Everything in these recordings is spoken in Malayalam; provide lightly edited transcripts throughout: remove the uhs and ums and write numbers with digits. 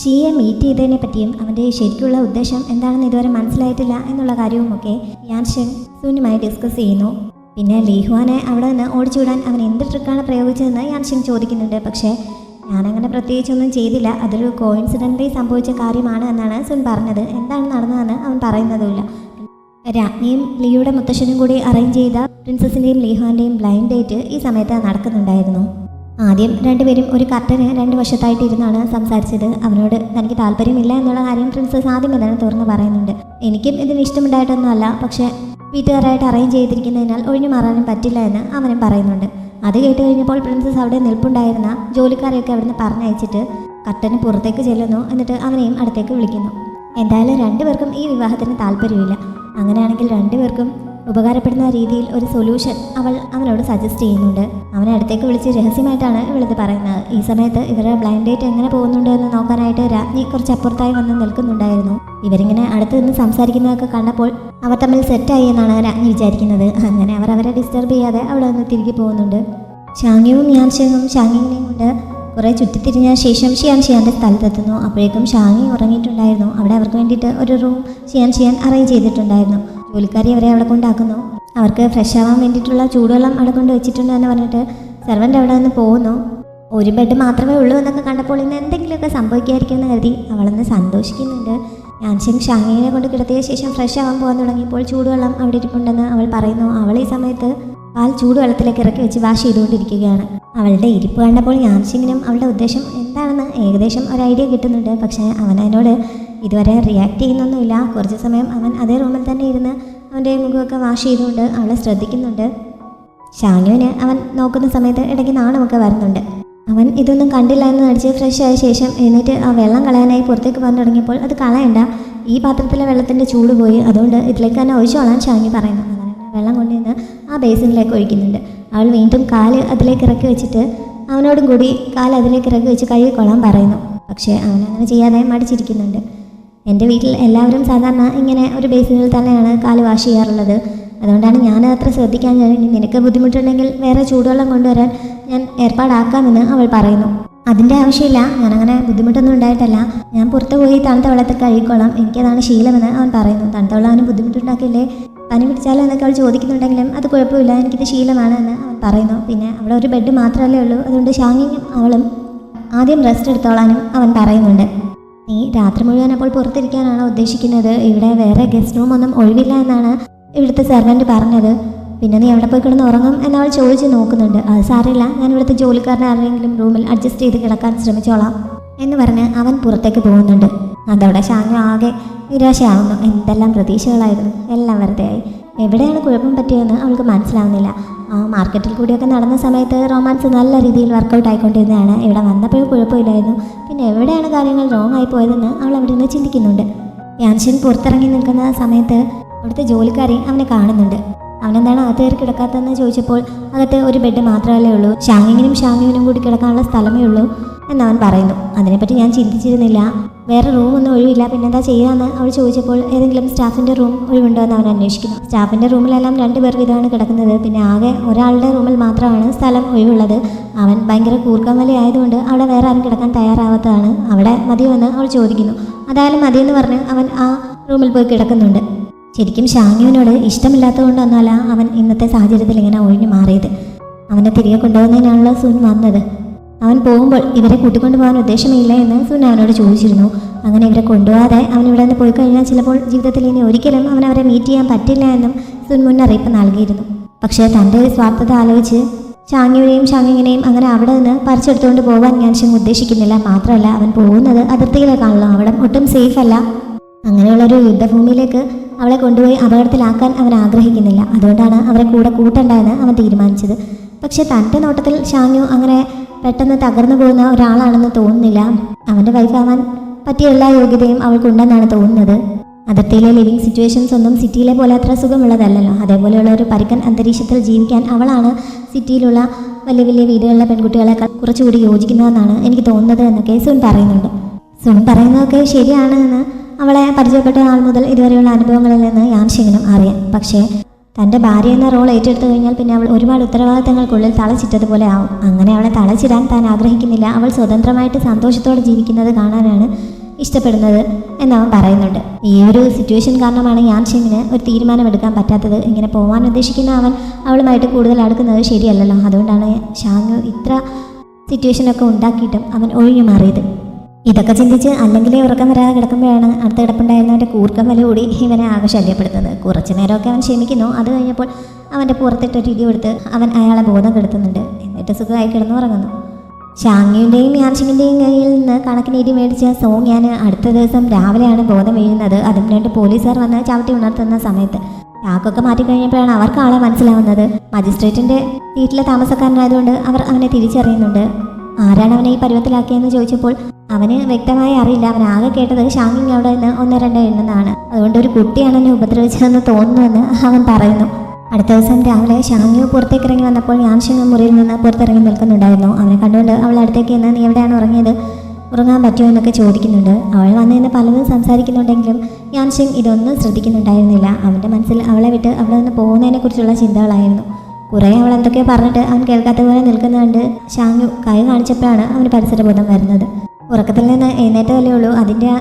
ഷിയെ മീറ്റ് ചെയ്തതിനെ പറ്റിയും അവൻ്റെ ശരിക്കുള്ള ഉദ്ദേശം എന്താണെന്ന് ഇതുവരെ മനസ്സിലായിട്ടില്ല എന്നുള്ള കാര്യവുമൊക്കെ യാൻഷെങ് സൂനുമായി ഡിസ്കസ് ചെയ്യുന്നു. പിന്നെ ലീഹുവാനെ അവിടെ നിന്ന് ഓടിച്ചുവിടാൻ അവൻ എന്ത് ട്രിക്കാണ് പ്രയോഗിച്ചതെന്ന് യാൻഷെങ് ചോദിക്കുന്നുണ്ട്. പക്ഷേ ഞാനങ്ങനെ പ്രത്യേകിച്ചൊന്നും ചെയ്തില്ല, അതൊരു കോയിൻസിഡൻ്റലി സംഭവിച്ച കാര്യമാണ് എന്നാണ് സുൻ പറഞ്ഞത്. എന്താണ് നടന്നതെന്ന് അവൻ പറയുന്നതുമില്ല. രാജ്ഞിയും ലീയുടെ മുത്തശ്ശനും കൂടി അറേഞ്ച് ചെയ്ത പ്രിൻസസിൻ്റെയും ലീഹുവാൻ്റെയും ബ്ലൈൻഡ് ഡേറ്റ് ഈ സമയത്ത് നടക്കുന്നുണ്ടായിരുന്നു. ആദ്യം രണ്ടുപേരും ഒരു കർട്ടന് രണ്ട് വശത്തായിട്ടിരുന്നാണ് സംസാരിച്ചത്. അവനോട് തനിക്ക് താല്പര്യമില്ല എന്നുള്ള കാര്യം പ്രിൻസസ് ആദ്യമേ തന്നെ തുറന്ന് പറയുന്നുണ്ട്. എനിക്കും ഇതിന് ഇഷ്ടമുണ്ടായിട്ടൊന്നുമല്ല, പക്ഷേ വീട്ടുകാരായിട്ട് അറേഞ്ച് ചെയ്തിരിക്കുന്നതിനാൽ ഒഴിഞ്ഞു മാറാനും പറ്റില്ല എന്ന് അവനും പറയുന്നുണ്ട്. അത് കേട്ട് കഴിഞ്ഞപ്പോൾ പ്രിൻസസ് അവിടെ നിൽപ്പുണ്ടായിരുന്ന ജോലിക്കാരെയൊക്കെ അവിടുന്ന് പറഞ്ഞയച്ചിട്ട് കർട്ടന് പുറത്തേക്ക് ചെല്ലുന്നു. എന്നിട്ട് അവനെയും അടുത്തേക്ക് വിളിക്കുന്നു. എന്തായാലും രണ്ടുപേർക്കും ഈ വിവാഹത്തിന് താല്പര്യമില്ല. അങ്ങനെയാണെങ്കിൽ രണ്ടുപേർക്കും ഉപകാരപ്പെടുന്ന രീതിയിൽ ഒരു സൊല്യൂഷൻ അവനോട് സജസ്റ്റ് ചെയ്യുന്നുണ്ട്. അവനെ അടുത്തേക്ക് വിളിച്ച് രഹസ്യമായിട്ടാണ് ഇവളിത് പറയുന്നത്. ഈ സമയത്ത് ഇവരുടെ ബ്ലൈൻഡ് ഡേറ്റ് എങ്ങനെ പോകുന്നുണ്ട് എന്ന് നോക്കാനായിട്ട് രാജ്ഞി കുറച്ച് അപ്പുറത്തായി വന്ന് നിൽക്കുന്നുണ്ടായിരുന്നു. ഇവരിങ്ങനെ അടുത്ത് നിന്ന് സംസാരിക്കുന്നതൊക്കെ കണ്ടപ്പോൾ അവർ തമ്മിൽ സെറ്റായി എന്നാണ് രാജ്ഞി വിചാരിക്കുന്നത്. അങ്ങനെ അവർ അവരെ ഡിസ്റ്റർബ് ചെയ്യാതെ അവിടെ നിന്ന് തിരികെ പോകുന്നുണ്ട്. ഷാങ്യുവും യാൻഷെങ്ങും ഷാങ്ങിങ്ങിനെയും കൊണ്ട് കുറേ ചുറ്റിത്തിരിഞ്ഞ ശേഷം ഷിയാൻ്റെ സ്ഥലത്തെത്തുന്നു. അപ്പോഴേക്കും ഷാങ്ങി ഉറങ്ങിയിട്ടുണ്ടായിരുന്നു. അവിടെ അവർക്ക് വേണ്ടിയിട്ട് ഒരു റൂം ഷിയാൻ അറേഞ്ച് ചെയ്തിട്ടുണ്ടായിരുന്നു. ജോലിക്കാരി അവരെ അവിടെ കൊണ്ടാക്കുന്നു. അവർക്ക് ഫ്രഷ് ആവാൻ വേണ്ടിയിട്ടുള്ള ചൂടുവെള്ളം അവിടെ കൊണ്ട് വെച്ചിട്ടുണ്ട് എന്ന് പറഞ്ഞിട്ട് സെർവൻ്റ് അവിടെ നിന്ന് പോകുന്നു. ഒരു ബെഡ് മാത്രമേ ഉള്ളൂ എന്നൊക്കെ കണ്ടപ്പോൾ ഇന്ന് എന്തെങ്കിലുമൊക്കെ സംഭവിക്കാതിരിക്കുമെന്ന് കരുതി അവളൊന്ന് സന്തോഷിക്കുന്നുണ്ട്. യാൻഷെങ് ഷാങ്ങിനെ കൊണ്ട് കിടത്തിയ ശേഷം ഫ്രഷ് ആവാൻ പോകാൻ തുടങ്ങിയപ്പോൾ ചൂടുവെള്ളം അവിടെ ഇരിപ്പുണ്ടെന്ന് അവൾ പറയുന്നു. അവൾ ഈ സമയത്ത് പാൽ ചൂടുവെള്ളത്തിലേക്ക് ഇറക്കി വെച്ച് വാഷ് ചെയ്തുകൊണ്ടിരിക്കുകയാണ്. അവളുടെ ഇരിപ്പ് കണ്ടപ്പോൾ യാൻഷെങ്ങിനും അവളുടെ ഉദ്ദേശം എന്താണെന്ന് ഏകദേശം ഒരു ഐഡിയ കിട്ടുന്നുണ്ട്. പക്ഷേ അവൻ അതിനോട് ഇതുവരെ റിയാക്ട് ചെയ്യുന്നൊന്നുമില്ല. കുറച്ച് സമയം അവൻ അതേ റൂമിൽ തന്നെ ഇരുന്ന് അവൻ്റെ മുഖമൊക്കെ വാഷ് ചെയ്തുകൊണ്ട് അവളെ ശ്രദ്ധിക്കുന്നുണ്ട്. ഷാങ്യുവിന് അവൻ നോക്കുന്ന സമയത്ത് ഇടയ്ക്ക് നാണമൊക്കെ വരുന്നുണ്ട്. അവൻ ഇതൊന്നും കണ്ടില്ല എന്ന് നടിച്ച് ഫ്രഷ് ആയ ശേഷം എഴുന്നേറ്റ് ആ വെള്ളം കളയാനായി പുറത്തേക്ക് പോകാൻ തുടങ്ങിയപ്പോൾ അത് കളയണ്ട, ഈ പാത്രത്തിലെ വെള്ളത്തിൻ്റെ ചൂട് പോയി, അതുകൊണ്ട് ഇതിലേക്ക് തന്നെ ഒഴിച്ചോളാൻ ഷാങ്യു പറയുന്നു. അങ്ങനെ വെള്ളം കൊണ്ടുവന്ന് ആ ബേസിനിലേക്ക് ഒഴിക്കുന്നുണ്ട്. അവൾ വീണ്ടും കാല് അതിലേക്ക് ഇറക്കി വെച്ചിട്ട് അവനോടും കൂടി കാല് അതിലേക്ക് ഇറക്കി വെച്ച് കഴുകിക്കൊള്ളാൻ പറയുന്നു. പക്ഷേ അവനങ്ങനെ ചെയ്യാതെ മടിച്ചിരിക്കുന്നുണ്ട്. എൻ്റെ വീട്ടിൽ എല്ലാവരും സാധാരണ ഇങ്ങനെ ഒരു ബേസിനിൽ തന്നെയാണ് കാല് വാഷ് ചെയ്യാറുള്ളത്. അതുകൊണ്ടാണ് ഞാൻ അത്ര ശ്രദ്ധിക്കാൻ. നിനക്ക് ബുദ്ധിമുട്ടുണ്ടെങ്കിൽ വേറെ ചൂടുവെള്ളം കൊണ്ടുവരാൻ ഞാൻ ഏർപ്പാടാക്കാമെന്ന് അവൾ പറയുന്നു. അതിൻ്റെ ആവശ്യമില്ല, ഞാനങ്ങനെ ബുദ്ധിമുട്ടൊന്നും ഉണ്ടായിട്ടല്ല, ഞാൻ പുറത്ത് പോയി തണുത്ത വെള്ളത്തിൽ കഴുകിക്കോളാം, എനിക്കതാണ് ശീലമെന്ന് അവൻ പറയുന്നു. തണുത്ത വെള്ളം അവന് ബുദ്ധിമുട്ടുണ്ടാക്കില്ലേ, പനി പിടിച്ചാലോ എന്നൊക്കെ അവൾ ചോദിക്കുന്നുണ്ടെങ്കിലും അത് കുഴപ്പമില്ല, എനിക്കിത് ശീലമാണ് എന്ന് അവൻ പറയുന്നു. പിന്നെ അവിടെ ഒരു ബെഡ് മാത്രമല്ലേ ഉള്ളൂ, അതുകൊണ്ട് ഷാങ്ങിയും അവളും ആദ്യം റെസ്റ്റ് എടുത്തോളാനും അവൻ പറയുന്നുണ്ട്. നീ രാത്രി മുഴുവൻ അപ്പോൾ പുറത്തിരിക്കാനാണോ ഉദ്ദേശിക്കുന്നത്? ഇവിടെ വേറെ ഗസ്റ്റ് റൂം ഒന്നും ഒഴിവില്ല എന്നാണ് ഇവിടുത്തെ സെർവൻറ്റ് പറഞ്ഞത്. പിന്നെ നീ എവിടെ പോയി കിടന്ന് ഉറങ്ങും എന്നവൾ ചോദിച്ച് നോക്കുന്നുണ്ട്. അത് സാരമില്ല, ഞാൻ ഇവിടുത്തെ ജോലിക്കാരനെ ആരെങ്കിലും റൂമിൽ അഡ്ജസ്റ്റ് ചെയ്ത് കിടക്കാൻ ശ്രമിച്ചോളാം എന്ന് പറഞ്ഞ് അവൻ പുറത്തേക്ക് പോകുന്നുണ്ട്. അതോടെ ഷാങ്യു ആകെ നിരാശയാവുന്നു. എന്തെല്ലാം പ്രതീക്ഷകളായിരുന്നു, എല്ലാം വെറുതെ ആയി. എവിടെയാണ് കുഴപ്പം പറ്റിയതെന്ന് അവൾക്ക് മനസ്സിലാവുന്നില്ല. ആ മാർക്കറ്റിൽ കൂടിയൊക്കെ നടന്ന സമയത്ത് റൊമാൻസ് നല്ല രീതിയിൽ വർക്കൗട്ട് ആയിക്കൊണ്ടിരുന്നതാണ്. ഇവിടെ വന്നപ്പോഴും കുഴപ്പമില്ലായിരുന്നു. പിന്നെ എവിടെയാണ് കാര്യങ്ങൾ റോങ് ആയി പോയതെന്ന് അവൾ അവിടെ നിന്ന് ചിന്തിക്കുന്നുണ്ട്. യാൻഷെൻ പുറത്തിറങ്ങി നിൽക്കുന്ന സമയത്ത് അവിടുത്തെ ജോലിക്കാരി അവനെ കാണുന്നുണ്ട്. അവനെന്താണ് അകത്ത് കയറി കിടക്കാത്തതെന്ന് ചോദിച്ചപ്പോൾ അകത്ത് ഒരു ബെഡ് മാത്രമല്ലേ ഉള്ളൂ, ഷാങ്യുവിനും കൂടി കിടക്കാനുള്ള സ്ഥലമേ ഉള്ളൂ എന്നവൻ പറയുന്നു. അതിനെപ്പറ്റി ഞാൻ ചിന്തിച്ചിരുന്നില്ല, വേറെ റൂമൊന്നും ഒഴിവില്ല, പിന്നെന്താ ചെയ്യാമെന്ന് അവൾ ചോദിച്ചപ്പോൾ ഏതെങ്കിലും സ്റ്റാഫിൻ്റെ റൂം ഒഴിവുണ്ടോ എന്ന് അവൻ അന്വേഷിക്കുന്നു. സ്റ്റാഫിൻ്റെ റൂമിലെല്ലാം 2 പേർ വീതമാണ് കിടക്കുന്നത്. പിന്നെ ആകെ ഒരാളുടെ റൂമിൽ മാത്രമാണ് സ്ഥലം ഒഴിവുള്ളത്. അവൻ ഭയങ്കര കൂർക്കം വലി ആയതുകൊണ്ട് അവിടെ വേറെ ആരും കിടക്കാൻ തയ്യാറാവാത്തതാണ്. അവിടെ മതിയോ എന്ന് അവൾ ചോദിക്കുന്നു. അതായാലും മതിയെന്ന് പറഞ്ഞ് അവൻ ആ റൂമിൽ പോയി കിടക്കുന്നുണ്ട്. ശരിക്കും ഷാങ്യുവിനോട് ഇഷ്ടമില്ലാത്തതുകൊണ്ടൊന്നുമല്ല അവൻ ഇന്നത്തെ സാഹചര്യത്തിൽ ഇങ്ങനെ ഒഴിഞ്ഞു മാറിയത്. അവനെ തിരികെ കൊണ്ടുപോകുന്നതിനാണല്ലോ സുൻ വന്നത്. അവൻ പോകുമ്പോൾ ഇവരെ കൂട്ടിക്കൊണ്ടു പോകാൻ ഉദ്ദേശമില്ല എന്ന് സുൻ അവനോട് ചോദിച്ചിരുന്നു. അങ്ങനെ ഇവരെ കൊണ്ടുപോകാതെ അവൻ ഇവിടെ നിന്ന് പോയി കഴിഞ്ഞാൽ ചിലപ്പോൾ ജീവിതത്തിൽ ഇനി ഒരിക്കലും അവനവരെ മീറ്റ് ചെയ്യാൻ പറ്റില്ല എന്നും സുൻ മുന്നറിയിപ്പ് നൽകിയിരുന്നു. പക്ഷേ തൻ്റെ സ്വാർത്ഥത ആലോചിച്ച് ഷാങ്യുവിനെയും അങ്ങനെ അവിടെ നിന്ന് പറിച്ചെടുത്തുകൊണ്ട് പോകാൻ യാൻഷെങ് ഉദ്ദേശിക്കുന്നില്ല. മാത്രമല്ല അവൻ പോകുന്നത് അതിർത്തിയിലേക്കാണല്ലോ, അവിടെ ഒട്ടും സേഫ് അല്ല. അങ്ങനെയുള്ളൊരു യുദ്ധഭൂമിയിലേക്ക് അവളെ കൊണ്ടുപോയി അപകടത്തിലാക്കാൻ അവൻ ആഗ്രഹിക്കുന്നില്ല. അതുകൊണ്ടാണ് അവരെ കൂടെ കൂട്ടണ്ടെന്ന് അവൻ തീരുമാനിച്ചത്. പക്ഷെ തൻ്റെ നോട്ടത്തിൽ ഷാങ്യു അങ്ങനെ പെട്ടെന്ന് തകർന്നു പോകുന്ന ഒരാളാണെന്ന് തോന്നുന്നില്ല. അവൻ്റെ വൈഫാവാൻ പറ്റിയ എല്ലാ യോഗ്യതയും അവൾക്കുണ്ടെന്നാണ് തോന്നുന്നത്. അതിർത്തിയിലെ ലിവിങ് സിറ്റുവേഷൻസ് ഒന്നും സിറ്റിയിലെ പോലെ അത്ര സുഖമുള്ളതല്ലല്ലോ. അതേപോലെയുള്ള ഒരു പരുക്കൻ അന്തരീക്ഷത്തിൽ ജീവിക്കാൻ അവളാണ് സിറ്റിയിലുള്ള വലിയ വലിയ വീടുകളിലെ പെൺകുട്ടികളെക്കാൾ കുറച്ചുകൂടി യോജിക്കുന്നതെന്നാണ് എനിക്ക് തോന്നുന്നത് എന്നൊക്കെ സുൻ പറയുന്നുണ്ട്. സുൻ പറയുന്നതൊക്കെ ശരിയാണ് എന്ന് അവളെ പരിചയപ്പെട്ട ആൾ മുതൽ ഇതുവരെയുള്ള അനുഭവങ്ങളിൽ നിന്ന് യാൻഷെങ്ങിനും അറിയാം. പക്ഷേ തൻ്റെ ഭാര്യ എന്ന റോൾ ഏറ്റെടുത്തു കഴിഞ്ഞാൽ പിന്നെ അവൾ ഒരുപാട് ഉത്തരവാദിത്തങ്ങൾക്കുള്ളിൽ തളച്ചിട്ടതുപോലെ ആവും. അങ്ങനെ അവളെ തളച്ചിടാൻ താൻ ആഗ്രഹിക്കുന്നില്ല. അവൾ സ്വതന്ത്രമായിട്ട് സന്തോഷത്തോടെ ജീവിക്കുന്നത് കാണാനാണ് ഇഷ്ടപ്പെടുന്നത് എന്നവൻ പറയുന്നുണ്ട്. ഈ ഒരു സിറ്റുവേഷൻ കാരണമാണ് യാൻഷിങ്ങിന് ഒരു തീരുമാനമെടുക്കാൻ പറ്റാത്തത്. ഇങ്ങനെ പോകാൻ ഉദ്ദേശിക്കുന്ന അവൻ അവളുമായിട്ട് കൂടുതൽ അടുക്കുന്നത് ശരിയല്ലല്ലോ. അതുകൊണ്ടാണ് ഷാങ്ങു ഇത്ര സിറ്റുവേഷനൊക്കെ ഉണ്ടാക്കിയിട്ടും അവൻ ഒഴിഞ്ഞു മാറിയത്. ഇതൊക്കെ ചിന്തിച്ച് അല്ലെങ്കിലേ ഉറക്കം വരാതെ കിടക്കുമ്പോഴാണ് അടുത്ത കിടപ്പുണ്ടായിരുന്നവൻ്റെ കൂർക്കം വില കൂടി ഇവനെ ആകെ ശല്യപ്പെടുത്തുന്നത്. കുറച്ചു നേരമൊക്കെ അവൻ ക്ഷമിക്കുന്നു. അത് കഴിഞ്ഞപ്പോൾ അവൻ്റെ പുറത്തിട്ടൊരു ഇടി കൊടുത്ത് അവൻ അയാളെ ബോധം കെടുത്തുന്നുണ്ട്. എന്നിട്ട് സുഖമായി കിടന്നുറങ്ങുന്നു. ഷാങ്യുവിൻ്റെയും യാൻഷിങ്ങിൻ്റെയും കയ്യിൽ നിന്ന് കണക്കിന് ഇടി മേടിച്ച സോങ്യാന് അടുത്ത ദിവസം രാവിലെയാണ് ബോധം വീഴുന്നത്. അതും 2 പോലീസുകാർ വന്ന് ചവിട്ടി ഉണർത്തുന്ന സമയത്ത് ചാക്കൊക്കെ മാറ്റിക്കഴിഞ്ഞപ്പോഴാണ് അവർക്ക് ആളെ മനസ്സിലാവുന്നത്. മജിസ്ട്രേറ്റിൻ്റെ വീട്ടിലെ താമസക്കാരനായതുകൊണ്ട് അവർ അവനെ തിരിച്ചറിയുന്നുണ്ട്. ആരാണ് അവനെ ഈ പരുവത്തിലാക്കിയെന്ന് ചോദിച്ചപ്പോൾ അവന് വ്യക്തമായി അറിയില്ല. അവൻ ആകെ കേട്ടത് ഷാങ്ങിങ് അവിടെ നിന്ന് 1-2 എണ്ണുന്നതാണ്. അതുകൊണ്ട് ഒരു കുട്ടിയാണ് എന്നെ ഉപദ്രവിച്ചതെന്ന് തോന്നുന്നുവെന്ന് അവൻ പറയുന്നു. അടുത്ത ദിവസം രാവിലെ ഷാങ്ങു പുറത്തേക്ക് ഇറങ്ങി വന്നപ്പോൾ യാൻഷിങ് മുറിയിൽ നിന്ന് പുറത്തിറങ്ങി നിൽക്കുന്നുണ്ടായിരുന്നു. അവനെ കണ്ടുകൊണ്ട് അവൾ അടുത്തേക്ക് നിന്ന് നീ എവിടെയാണ് ഉറങ്ങിയത്, ഉറങ്ങാൻ പറ്റുമോ എന്നൊക്കെ ചോദിക്കുന്നുണ്ട്. അവൾ വന്നു നിന്ന് പലതും സംസാരിക്കുന്നുണ്ടെങ്കിലും യാൻഷിങ് ഇതൊന്നും ശ്രദ്ധിക്കുന്നുണ്ടായിരുന്നില്ല. അവൻ്റെ മനസ്സിൽ അവളെ വിട്ട് അവിടെ നിന്ന് പോകുന്നതിനെക്കുറിച്ചുള്ള ചിന്തകളായിരുന്നു. കുറേ അവൾ എന്തൊക്കെയോ പറഞ്ഞിട്ട് അവൻ കേൾക്കാത്ത പോലെ നിൽക്കുന്നുണ്ട്. ഷാങ്ങു കൈ കാണിച്ചപ്പോഴാണ് അവന് പരിസരബോധം വരുന്നത്. ഉറക്കത്തിൽ നിന്ന് എഴുന്നേറ്റതല്ലേ ഉള്ളൂ, അതിൻ്റെ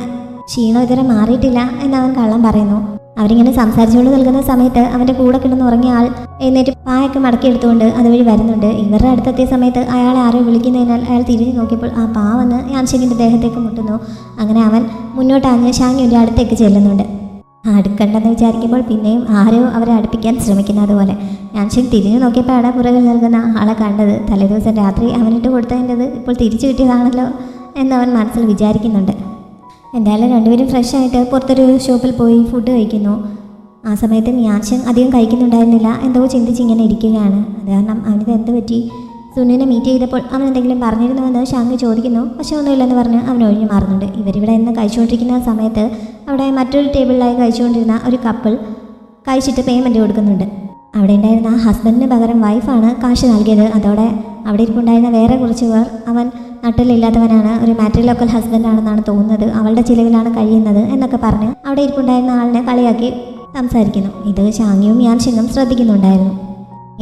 ക്ഷീണം ഇതുവരെ മാറിയിട്ടില്ല എന്നവൻ കള്ളം പറയുന്നു. അവരിങ്ങനെ സംസാരിച്ചുകൊണ്ട് നിൽക്കുന്ന സമയത്ത് അവൻ്റെ കൂടെ കിടന്ന് ഉറങ്ങിയ ആൾ എഴുന്നേറ്റ് പായൊക്കെ മടക്കിയെടുത്തുകൊണ്ട് അതുവഴി വരുന്നുണ്ട്. ഇവരുടെ അടുത്തെത്തിയ സമയത്ത് അയാളെ ആരോ വിളിക്കുന്നതിനാൽ അയാൾ തിരിഞ്ഞു നോക്കിയപ്പോൾ ആ പാ വന്ന് യാൻഷിങ്ങിൻ്റെ ദേഹത്തേക്ക് മുട്ടുന്നു. അങ്ങനെ അവൻ മുന്നോട്ടാഞ്ഞ് ഷാങ്ങുവിൻ്റെ അടുത്തേക്ക് ചെല്ലുന്നുണ്ട്. അടുക്കണ്ടെന്ന് വിചാരിക്കുമ്പോൾ പിന്നെയും ആരോ അവരെ അടുപ്പിക്കാൻ ശ്രമിക്കുന്നത് പോലെ. യാൻഷിങ് തിരിഞ്ഞു നോക്കിയപ്പോഴാണ് പുറകിൽ നിൽക്കുന്ന ആളെ കണ്ടത്. തലേദിവസം രാത്രി അവനിട്ട് കൊടുത്തതിൻ്റെത് ഇപ്പോൾ തിരിച്ചു കിട്ടിയതാണല്ലോ എന്നവൻ മനസ്സിൽ വിചാരിക്കുന്നുണ്ട്. എന്തായാലും രണ്ടുപേരും ഫ്രഷായിട്ട് പുറത്തൊരു ഷോപ്പിൽ പോയി ഫുഡ് കഴിക്കുന്നു. ആ സമയത്ത് യാൻഷിങ് അധികം കഴിക്കുന്നുണ്ടായിരുന്നില്ല. എന്തോ ചിന്തിച്ച് ഇങ്ങനെ ഇരിക്കുകയാണ്. അത് കാരണം അവനിത് എന്ത് പറ്റി, സുനിനെ മീറ്റ് ചെയ്തപ്പോൾ അവൻ എന്തെങ്കിലും പറഞ്ഞിരുന്നുവെന്ന് ഷാങ്ങു ചോദിക്കുന്നു. പക്ഷെ ഒന്നുമില്ലെന്ന് പറഞ്ഞ് അവൻ ഒഴിഞ്ഞു മാറുന്നുണ്ട്. ഇവരിവിടെ നിന്ന് കഴിച്ചുകൊണ്ടിരിക്കുന്ന സമയത്ത് അവിടെ മറ്റൊരു ടേബിളിലായി കഴിച്ചുകൊണ്ടിരുന്ന ഒരു കപ്പിൾ കഴിച്ചിട്ട് പേയ്മെൻറ്റ് കൊടുക്കുന്നുണ്ട്. അവിടെ ഉണ്ടായിരുന്ന ഹസ്ബൻഡിന് പകരം വൈഫാണ് കാശ് നൽകിയത്. അതോടെ അവിടെ ഇരിപ്പുണ്ടായിരുന്ന വേറെ കുറച്ച് പേർ അവൻ നട്ടിലില്ലാത്തവനാണ്, ഒരു മാട്രിലോക്കൽ ഹസ്ബൻഡാണെന്നാണ് തോന്നുന്നത്, അവളുടെ ചിലവിലാണ് കഴിയുന്നത് എന്നൊക്കെ പറഞ്ഞ് അവിടെ ഇരിപ്പുണ്ടായിരുന്ന ആളിനെ കളിയാക്കി സംസാരിക്കുന്നു. ഇത് ഷാങ്ങിയും യാൻഷിങ്ങും ശ്രദ്ധിക്കുന്നുണ്ടായിരുന്നു.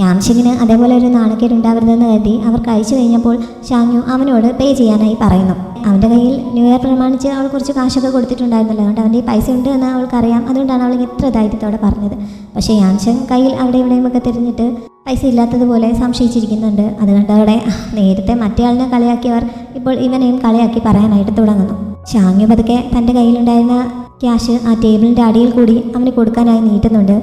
യാൻഷിങ്ങിന് അതേപോലെ ഒരു നാണക്കേട് ഉണ്ടാവരുതെന്ന് കരുതി അവർ കഴിച്ചു കഴിഞ്ഞപ്പോൾ ഷാങ്ങു അവനോട് പേ ചെയ്യാനായി പറയുന്നു. അവൻ്റെ കയ്യിൽ ന്യൂ ഇയർ പ്രമാണിച്ച് അവൾ കുറച്ച് കാശൊക്കെ കൊടുത്തിട്ടുണ്ടായിരുന്നല്ലോ, അതുകൊണ്ട് അവൻ്റെ ഈ പൈസ ഉണ്ട് എന്ന് അവൾക്കറിയാം. അതുകൊണ്ടാണ് അവൾ ഇത്ര ധൈര്യത്തോടെ പറഞ്ഞത്. പക്ഷേ യാൻഷിങ് കയ്യിൽ അവിടെ ഇവിടെയും ഒക്കെ തിരിഞ്ഞിട്ട് പൈസ ഇല്ലാത്തതുപോലെ സംശയിച്ചിരിക്കുന്നുണ്ട്. അതുകൊണ്ടവിടെ നേരത്തെ മറ്റേയാളിനെ കളിയാക്കിയവർ ഇപ്പോൾ ഇവനെയും കളിയാക്കി പറയാനായിട്ട് തുടങ്ങുന്നു. ഷാങ്ങു പതുക്കെ തൻ്റെ കയ്യിലുണ്ടായിരുന്ന ക്യാഷ് ആ ടേബിളിൻ്റെ അടിയിൽ കൂടി അവന് കൊടുക്കാനായി നീട്ടുന്നുണ്ട്.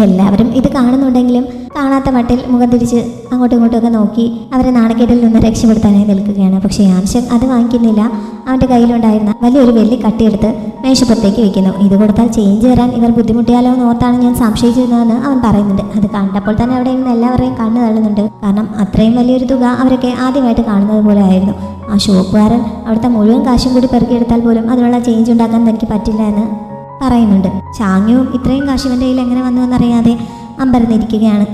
എല്ലാവരും ഇത് കാണുന്നുണ്ടെങ്കിലും കാണാത്ത മട്ടിൽ മുഖം തിരിച്ച് അങ്ങോട്ടും ഇങ്ങോട്ടുമൊക്കെ നോക്കി അവരെ നാണക്കേടിൽ നിന്ന് രക്ഷപ്പെടുത്താനായി നിൽക്കുകയാണ്. പക്ഷേ യാൻഷിങ് അത് വാങ്ങിക്കുന്നില്ല. അവൻ്റെ കയ്യിലുണ്ടായിരുന്ന വലിയൊരു വെള്ളി കട്ടിയെടുത്ത് മേശപ്പുറത്തേക്ക് വെക്കുന്നു. ഇത് കൊടുത്താൽ ചേഞ്ച് തരാൻ ഇവർ ബുദ്ധിമുട്ടിയാലോ എന്ന് ഓർത്താണ് ഞാൻ സംശയിച്ചിരുന്നതെന്ന് അവൻ പറയുന്നുണ്ട്. അത് കണ്ടപ്പോൾ തന്നെ അവിടെ നിന്ന് എല്ലാവരെയും കണ്ണു തള്ളുന്നുണ്ട്. കാരണം അത്രയും വലിയൊരു തുക അവരൊക്കെ ആദ്യമായിട്ട് കാണുന്നത് പോലെ ആയിരുന്നു. ആ ഷോപ്പുകാരൻ അവിടുത്തെ മുഴുവൻ കാശും കൂടി പെറുക്കിയെടുത്താൽ പോലും അതിനുള്ള ചേഞ്ച് ഉണ്ടാക്കാൻ തനിക്ക് പറ്റില്ല എന്ന് പറയുന്നുണ്ട്. ഷാങ്ങുവും ഇത്രയും കാശ് ഇവൻ്റെ കയ്യിൽ എങ്ങനെ വന്നു എന്നറിയാതെ അമ്പരന്നിരിക്കുകയാണ്.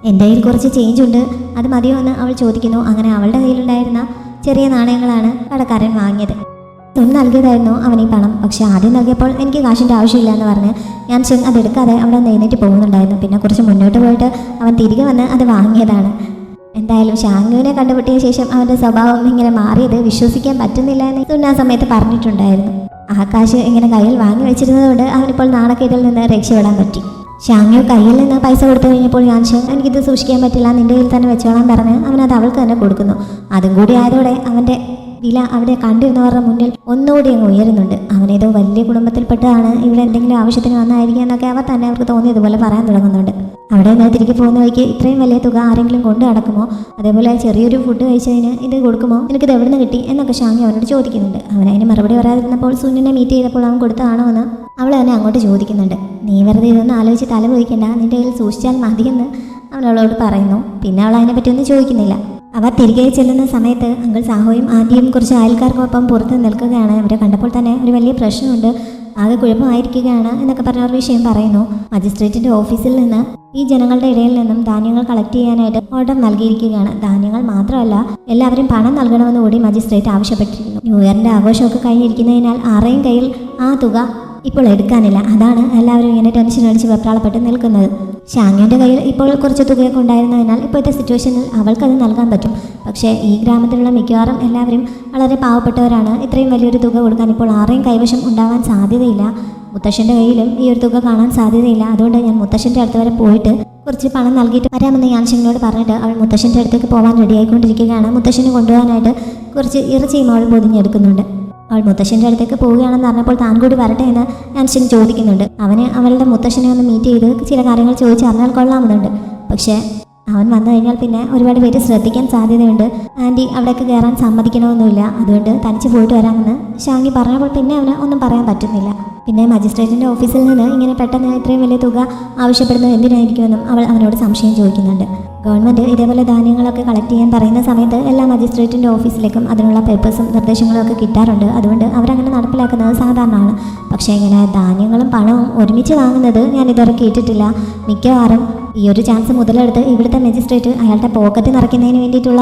എൻ്റെ കയ്യിൽ കുറച്ച് ചേഞ്ച് ഉണ്ട്, അത് മതിയോ എന്ന് അവൾ ചോദിക്കുന്നു. അങ്ങനെ അവളുടെ കയ്യിലുണ്ടായിരുന്ന ചെറിയ നാണയങ്ങളാണ് കടക്കാരൻ വാങ്ങിയത്. നൽകിയതായിരുന്നു അവൻ ഈ പണം. പക്ഷെ ആദ്യം നൽകിയപ്പോൾ എനിക്ക് കാശിൻ്റെ ആവശ്യമില്ല എന്ന് പറഞ്ഞ് ഞാൻ അതെടുക്കാതെ അവിടെ നിന്ന് എഴുന്നേറ്റ് പോകുന്നുണ്ടായിരുന്നു. പിന്നെ കുറച്ച് മുന്നോട്ട് പോയിട്ട് അവൻ തിരികെ വന്ന് അത് വാങ്ങിയതാണ്. എന്തായാലും ഷാങ്ങുവിനെ കണ്ടുപിട്ടിയ ശേഷം അവൻ്റെ സ്വഭാവം ഇങ്ങനെ മാറിയത് വിശ്വസിക്കാൻ പറ്റുന്നില്ല എന്ന് സുന്ന ആ സമയത്ത് പറഞ്ഞിട്ടുണ്ടായിരുന്നു. ആ കാശ് ഇങ്ങനെ കയ്യിൽ വാങ്ങി വെച്ചിരുന്നതുകൊണ്ട് അവനിപ്പോൾ നാണക്കേടിൽ നിന്ന് രക്ഷപ്പെടാൻ പറ്റി. ഷാങ്ങു കയ്യിൽ നിന്ന് പൈസ കൊടുത്തു കഴിഞ്ഞപ്പോൾ യാൻഷിങ് എനിക്കിത് സൂക്ഷിക്കാൻ പറ്റില്ല, നിൻ്റെ കയ്യിൽ തന്നെ വെച്ചോളാൻ പറഞ്ഞ് അവനത് അവൾക്ക് തന്നെ കൊടുക്കുന്നു. അതും കൂടി ആയതോടെ അവൻ്റെ വില അവിടെ കണ്ടിരുന്നവരുടെ മുന്നിൽ ഒന്നുകൂടി അങ്ങ് ഉയരുന്നുണ്ട്. അവനേതോ വലിയ കുടുംബത്തിൽപ്പെട്ടതാണ്, ഇവിടെ എന്തെങ്കിലും ആവശ്യത്തിന് വന്നായിരിക്കും എന്നൊക്കെ അവർ തന്നെ അവർക്ക് തോന്നിയതുപോലെ പറയാൻ തുടങ്ങുന്നുണ്ട്. അവിടെ നിന്ന് തിരികെ പോകുന്ന വഴിക്ക് ഇത്രയും വലിയ തുക ആരെങ്കിലും കൊണ്ട് നടക്കുമോ, അതേപോലെ ചെറിയൊരു ഫുഡ് കഴിച്ചതിന് ഇത് കൊടുക്കുമോ, എനിക്കിത് എവിടെ നിന്ന് കിട്ടി എന്നൊക്കെ ഷാങ്ങി അവനോട് ചോദിക്കുന്നുണ്ട്. അവനതിന് മറുപടി പറയാതിരുന്നപ്പോൾ സുനിനെ മീറ്റ് ചെയ്തപ്പോൾ അവൻ കൊടുത്തതാണോ എന്ന് അവൾ തന്നെ അങ്ങോട്ട് ചോദിക്കുന്നുണ്ട്. നീ വെറുതെ ഇതൊന്നും ആലോചിച്ച് തല പോയിക്കണ്ട, നിൻ്റെ കയ്യിൽ സൂക്ഷിച്ചാൽ മതിയെന്ന് അവളോട് പറയുന്നു. പിന്നെ അവൾ അതിനെപ്പറ്റി ഒന്നും ചോദിക്കുന്നില്ല. അവർ തിരികെ ചെല്ലുന്ന സമയത്ത് അങ്കിൾ സാഹോയും ആൻറ്റിയും കുറച്ച് അയൽക്കാർക്കൊപ്പം പുറത്ത് നിൽക്കുകയാണ്. ഇവരെ കണ്ടപ്പോൾ തന്നെ ഒരു വലിയ പ്രശ്നമുണ്ട്, ആകെ കുഴപ്പമായിരിക്കുകയാണ് എന്നൊക്കെ പറഞ്ഞ ഒരു വിഷയം പറയുന്നു. മജിസ്ട്രേറ്റിൻ്റെ ഓഫീസിൽ നിന്ന് ഈ ജനങ്ങളുടെ ഇടയിൽ നിന്നും ധാന്യങ്ങൾ കളക്ട് ചെയ്യാനായിട്ട് ഓർഡർ നൽകിയിരിക്കുകയാണ്. ധാന്യങ്ങൾ മാത്രമല്ല, എല്ലാവരും പണം നൽകണമെന്ന് കൂടി മജിസ്ട്രേറ്റ് ആവശ്യപ്പെട്ടിരിക്കുന്നു. ന്യൂ ഇയറിൻ്റെ ആഘോഷമൊക്കെ കഴിഞ്ഞിരിക്കുന്നതിനാൽ ആരെയും കയ്യിൽ ആ തുക ഇപ്പോൾ എടുക്കാനില്ല. അതാണ് എല്ലാവരും ഇങ്ങനെ ടെൻഷൻ അടിച്ച് വെപ്രാളപ്പെട്ട് നിൽക്കുന്നത്. ഷാങ്യുവിൻ്റെ കയ്യിൽ ഇപ്പോൾ കുറച്ച് തുകയൊക്കെ ഉണ്ടായിരുന്നതിനാൽ ഇപ്പോഴത്തെ സിറ്റുവേഷനിൽ അവൾക്കത് നൽകാൻ പറ്റും. പക്ഷേ ഈ ഗ്രാമത്തിലുള്ള മിക്കവാറും എല്ലാവരും വളരെ പാവപ്പെട്ടവരാണ്. ഇത്രയും വലിയൊരു തുക കൊടുക്കാൻ ഇപ്പോൾ ആരെയും കൈവശം ഉണ്ടാവാൻ സാധ്യതയില്ല. മുത്തശ്ശൻ്റെ കയ്യിലും ഈ ഒരു തുക കാണാൻ സാധ്യതയില്ല. അതുകൊണ്ട് ഞാൻ മുത്തശ്ശൻ്റെ അടുത്ത് വരെ പോയിട്ട് കുറച്ച് പണം നൽകിയിട്ട് വരാമെന്ന് യാൻഷിങ്ങിനോട് പറഞ്ഞിട്ട് അവൾ മുത്തശ്ശൻ്റെ അടുത്തേക്ക് പോകാൻ റെഡിയായിക്കൊണ്ടിരിക്കുകയാണ്. മുത്തശ്ശനെ കൊണ്ടുപോകാനായിട്ട് കുറച്ച് ഇറച്ചിയും അവൾ പൊതിഞ്ഞെടുക്കുന്നുണ്ട്. അവൾ മുത്തശ്ശൻ്റെ അടുത്തേക്ക് പോവുകയാണെന്ന് പറഞ്ഞപ്പോൾ താൻ കൂടി വരട്ടെ എന്ന് യാൻഷിങ് ചോദിക്കുന്നുണ്ട്. അവന് അവളുടെ മുത്തശ്ശനെ ഒന്ന് മീറ്റ് ചെയ്ത് ചില കാര്യങ്ങൾ ചോദിച്ചറിഞ്ഞാൽ കൊള്ളാമെന്നുണ്ട്. പക്ഷേ അവൻ വന്നു കഴിഞ്ഞാൽ പിന്നെ ഒരുപാട് പേര് ശ്രദ്ധിക്കാൻ സാധ്യതയുണ്ട്. ആൻറ്റി അവിടേക്ക് കയറാൻ സമ്മതിക്കണമെന്നില്ല. അതുകൊണ്ട് തനിച്ച് പോയിട്ട് വരാമെന്ന് ഷാങ്ങി പറഞ്ഞപ്പോൾ പിന്നെ അവന് ഒന്നും പറയാൻ പറ്റുന്നില്ല. പിന്നെ മജിസ്ട്രേറ്റിൻ്റെ ഓഫീസിൽ നിന്ന് ഇങ്ങനെ പെട്ടെന്ന് ഇത്രയും വലിയ തുക ആവശ്യപ്പെടുന്നത് എന്തിനായിരിക്കുമെന്നും അവൾ അവനോട് സംശയം ചോദിക്കുന്നുണ്ട്. ഗവൺമെൻറ് ഇതേപോലെ ധാന്യങ്ങളൊക്കെ കളക്ട് ചെയ്യാൻ പറയുന്ന സമയത്ത് എല്ലാ മജിസ്ട്രേറ്റിൻ്റെ ഓഫീസിലേക്കും അതിനുള്ള പേപ്പേഴ്സും നിർദ്ദേശങ്ങളും ഒക്കെ കിട്ടാറുണ്ട്. അതുകൊണ്ട് അവരങ്ങനെ നടപ്പിലാക്കുന്നത് സാധാരണമാണ്. പക്ഷേ ഇങ്ങനെ ധാന്യങ്ങളും പണവും ഒരുമിച്ച് വാങ്ങുന്നത് ഞാൻ ഇതുവരെ കേട്ടിട്ടില്ല. മിക്കവാറും ഈ ഒരു ചാൻസ് മുതലെടുത്ത് ഇവിടുത്തെ മജിസ്ട്രേറ്റ് അയാളുടെ പോക്കറ്റ് നിറയ്ക്കുന്നതിന് വേണ്ടിയിട്ടുള്ള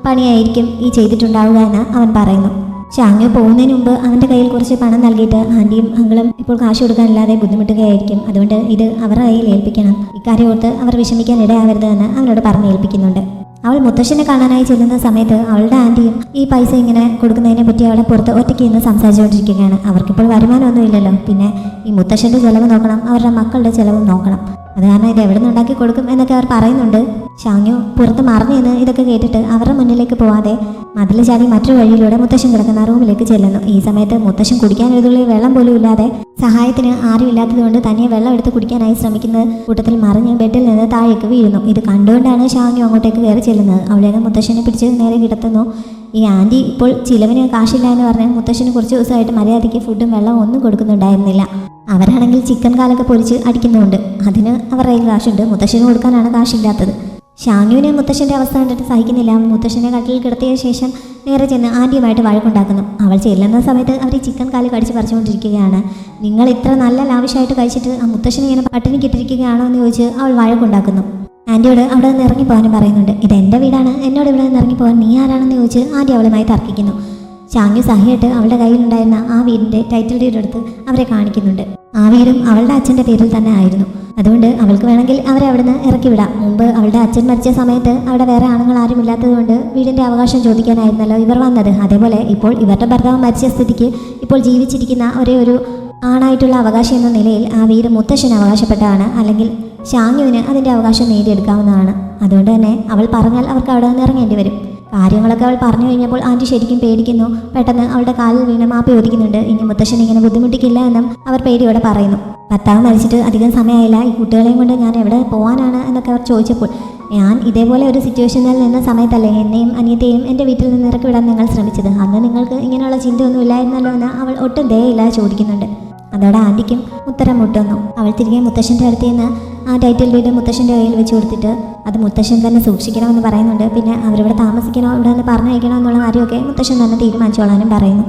പണിയായിരിക്കും ഈ ചെയ്തിട്ടുണ്ടാവുക എന്ന് അവൻ പറയുന്നു. ഷാങ്യു പോകുന്നതിന് മുമ്പ് അവൻ്റെ കയ്യിൽ കുറച്ച് പണം നൽകിയിട്ട് ആൻറ്റിയും അങ്കിളും ഇപ്പോൾ കാശ് കൊടുക്കാനില്ലാതെ ബുദ്ധിമുട്ടുകയായിരിക്കും. അതുകൊണ്ട് ഇത് അവരുടെ കയ്യിൽ ഏൽപ്പിക്കണം. ഇക്കാര്യം ഓർത്ത് അവർ വിഷമിക്കാൻ ഇടയാവരുത് എന്ന് അവനോട് പറഞ്ഞ് ഏൽപ്പിക്കുന്നുണ്ട്. അവൾ മുത്തശ്ശനെ കാണാനായി ചെല്ലുന്ന സമയത്ത് അവളുടെ ആൻറ്റിയും ഈ പൈസ ഇങ്ങനെ കൊടുക്കുന്നതിനെ പറ്റി അവളെ പുറത്ത് ഒറ്റയ്ക്ക് ഇന്ന് സംസാരിച്ചുകൊണ്ടിരിക്കുകയാണ്. അവർക്കിപ്പോൾ വരുമാനമൊന്നും ഇല്ലല്ലോ. പിന്നെ ഈ മുത്തശ്ശൻ്റെ ചിലവ് നോക്കണം, അവരുടെ മക്കളുടെ ചിലവും നോക്കണം. അത് കാരണം ഇത് എവിടെ നിന്ന് ഉണ്ടാക്കി കൊടുക്കും എന്നൊക്കെ അവർ പറയുന്നുണ്ട്. ഷാങ്യു പുറത്ത് മറന്നു നിന്ന് ഇതൊക്കെ കേട്ടിട്ട് അവരുടെ മുന്നിലേക്ക് പോവാതെ മതിൽ ചാടി മറ്റൊരു വഴിയിലൂടെ മുത്തശ്ശൻ കിടക്കുന്ന റൂമിലേക്ക് ചെല്ലുന്നു. ഈ സമയത്ത് മുത്തശ്ശൻ കുടിക്കാൻ ഒരു തുള്ളി വെള്ളം പോലും ഇല്ലാതെ സഹായത്തിന് ആരും ഇല്ലാത്തതുകൊണ്ട് തനിയെ വെള്ളം എടുത്ത് കുടിക്കാനായി ശ്രമിക്കുന്ന കൂട്ടത്തിൽ മറിഞ്ഞ് ബെഡിൽ നിന്ന് താഴേക്ക് വീഴുന്നു. ഇത് കണ്ടുകൊണ്ടാണ് ഷാങ്യു അങ്ങോട്ടേക്ക് കയറി ചെല്ലുന്നത്. അവിടെയൊക്കെ മുത്തശ്ശനെ പിടിച്ച് നേരെ കിടത്തുന്നു. ഈ ആൻറ്റി ഇപ്പോൾ ചിലവിന് കാശില്ല എന്ന് പറഞ്ഞ് മുത്തശ്ശന് കുറച്ച് ദിവസമായിട്ട് മര്യാദയ്ക്ക് ഫുഡും വെള്ളവും ഒന്നും കൊടുക്കുന്നുണ്ടായിരുന്നില്ല. അവരാണെങ്കിൽ ചിക്കൻ കാലൊക്കെ പൊരിച്ച് അടിക്കുന്നുണ്ട്. അതിന് അവരുടെ കയ്യിൽ കാശുണ്ട്, മുത്തശ്ശന് കൊടുക്കാനാണ് കാശില്ലാത്തത്. ഷാങ്യുവിനെ മുത്തശ്ശൻ്റെ അവസ്ഥ കണ്ടിട്ട് സഹിക്കുന്നില്ല. മുത്തശ്ശനെ കട്ടിൽ കിടത്തിയ ശേഷം നേരെ ചെന്ന് ആദ്യമായിട്ട് വഴക്കുണ്ടാക്കുന്നു. അവൾ ചെല്ലുന്ന സമയത്ത് അവർ ചിക്കൻ കാല് കടിച്ച് പറിച്ചുകൊണ്ടിരിക്കുകയാണ്. നിങ്ങൾ ഇത്ര നല്ല ലാവിഷായിട്ട് കഴിച്ചിട്ട് ആ മുത്തശ്ശനെ ഇങ്ങനെ പട്ടിണിക്കിട്ടിരിക്കുകയാണോ എന്ന് ചോദിച്ച് അവൾ വഴക്കുണ്ടാക്കുന്നു. ആൻറ്റിയോട് അവിടെ നിന്ന് ഇറങ്ങിപ്പോകാനും പറയുന്നുണ്ട്. ഇത് എൻ്റെ വീടാണ്, എന്നോട് ഇവിടെ നിന്ന് ഇറങ്ങിപ്പോകാൻ നീ ആരാണെന്ന് ചോദിച്ച് ആൻറ്റി അവളുമായി തർക്കിക്കുന്നു. ഷാങ്യു സഹിയായിട്ട് അവളുടെ കയ്യിലുണ്ടായിരുന്ന ആ വീടിൻ്റെ ടൈറ്റിൽ ഡീഡ് എടുത്ത് അവരെ കാണിക്കുന്നുണ്ട്. ആ വീടും അവളുടെ അച്ഛൻ്റെ പേരിൽ തന്നെ ആയിരുന്നു. അതുകൊണ്ട് അവൾക്ക് വേണമെങ്കിൽ അവരെ അവിടെ നിന്ന് ഇറക്കി വിടാം. മുമ്പ് അവളുടെ അച്ഛൻ മരിച്ച സമയത്ത് അവിടെ വേറെ ആണുങ്ങൾ ആരും ഇല്ലാത്തതുകൊണ്ട് വീടിൻ്റെ അവകാശം ചോദിക്കാനായിരുന്നല്ലോ ഇവർ വന്നത്. അതേപോലെ ഇപ്പോൾ ഇവരുടെ ഭർത്താവ് മരിച്ച സ്ഥിതിക്ക് ഇപ്പോൾ ജീവിച്ചിരിക്കുന്ന ഒരേ ഒരു ആണായിട്ടുള്ള അവകാശം എന്ന നിലയിൽ ആ വീട് മുത്തശ്ശന് അവകാശപ്പെട്ടതാണ്. അല്ലെങ്കിൽ ഷാങ്യുവിന് അതിൻ്റെ അവകാശം നേടിയെടുക്കാവുന്നതാണ്. അതുകൊണ്ട് തന്നെ അവൾ പറഞ്ഞാൽ അവർക്ക് അവിടെ നിന്ന് ഇറങ്ങേണ്ടി വരും. കാര്യങ്ങളൊക്കെ അവൾ പറഞ്ഞു കഴിഞ്ഞപ്പോൾ ആൻറ്റി ശരിക്കും പേടിക്കുന്നു. പെട്ടെന്ന് അവളുടെ കാലിൽ വീണ് മാപ്പി ഒതുക്കുന്നുണ്ട്. ഇനി മുത്തശ്ശൻ ഇങ്ങനെ ബുദ്ധിമുട്ടിക്കില്ല എന്നും അവർ പേടിയോടെ പറയുന്നു. ഭർത്താവ് മരിച്ചിട്ട് അധികം സമയമായില്ല, ഈ കുട്ടികളെയും കൊണ്ട് ഞാൻ എവിടെ പോകാനാണ് എന്നൊക്കെ അവർ ചോദിച്ചപ്പോൾ ഞാൻ ഇതേപോലെ ഒരു സിറ്റുവേഷനിൽ നിന്ന സമയത്തല്ലേ എന്നെയും അനിയത്തെയും എൻ്റെ വീട്ടിൽ നിന്ന് ഇറക്കി വിടാൻ നിങ്ങൾ ശ്രമിച്ചത്. അന്ന് നിങ്ങൾക്ക് ഇങ്ങനെയുള്ള ചിന്തയൊന്നും ഇല്ലായിരുന്നല്ലോ എന്ന് അവൾ ഒട്ടും ദയയില്ലാതെ ചോദിക്കുന്നുണ്ട്. അതോടെ ആൻറ്റിക്കും ഉത്തരം മുട്ടുന്നു. അവൾ തിരികെ മുത്തശ്ശൻ്റെ അടുത്ത് നിന്ന് ആ ടൈറ്റിൽ ഡീഡ് മുത്തശ്ശൻ്റെ കയ്യിൽ വെച്ച് കൊടുത്തിട്ട് അത് മുത്തശ്ശൻ തന്നെ സൂക്ഷിക്കണമെന്ന് പറയുന്നുണ്ട്. പിന്നെ അവരിവിടെ താമസിക്കണോ ഇവിടെ നിന്ന് പറഞ്ഞയക്കണോ എന്നുള്ള കാര്യമൊക്കെ മുത്തശ്ശൻ തന്നെ തീരുമാനിച്ചോളാനും പറയുന്നു.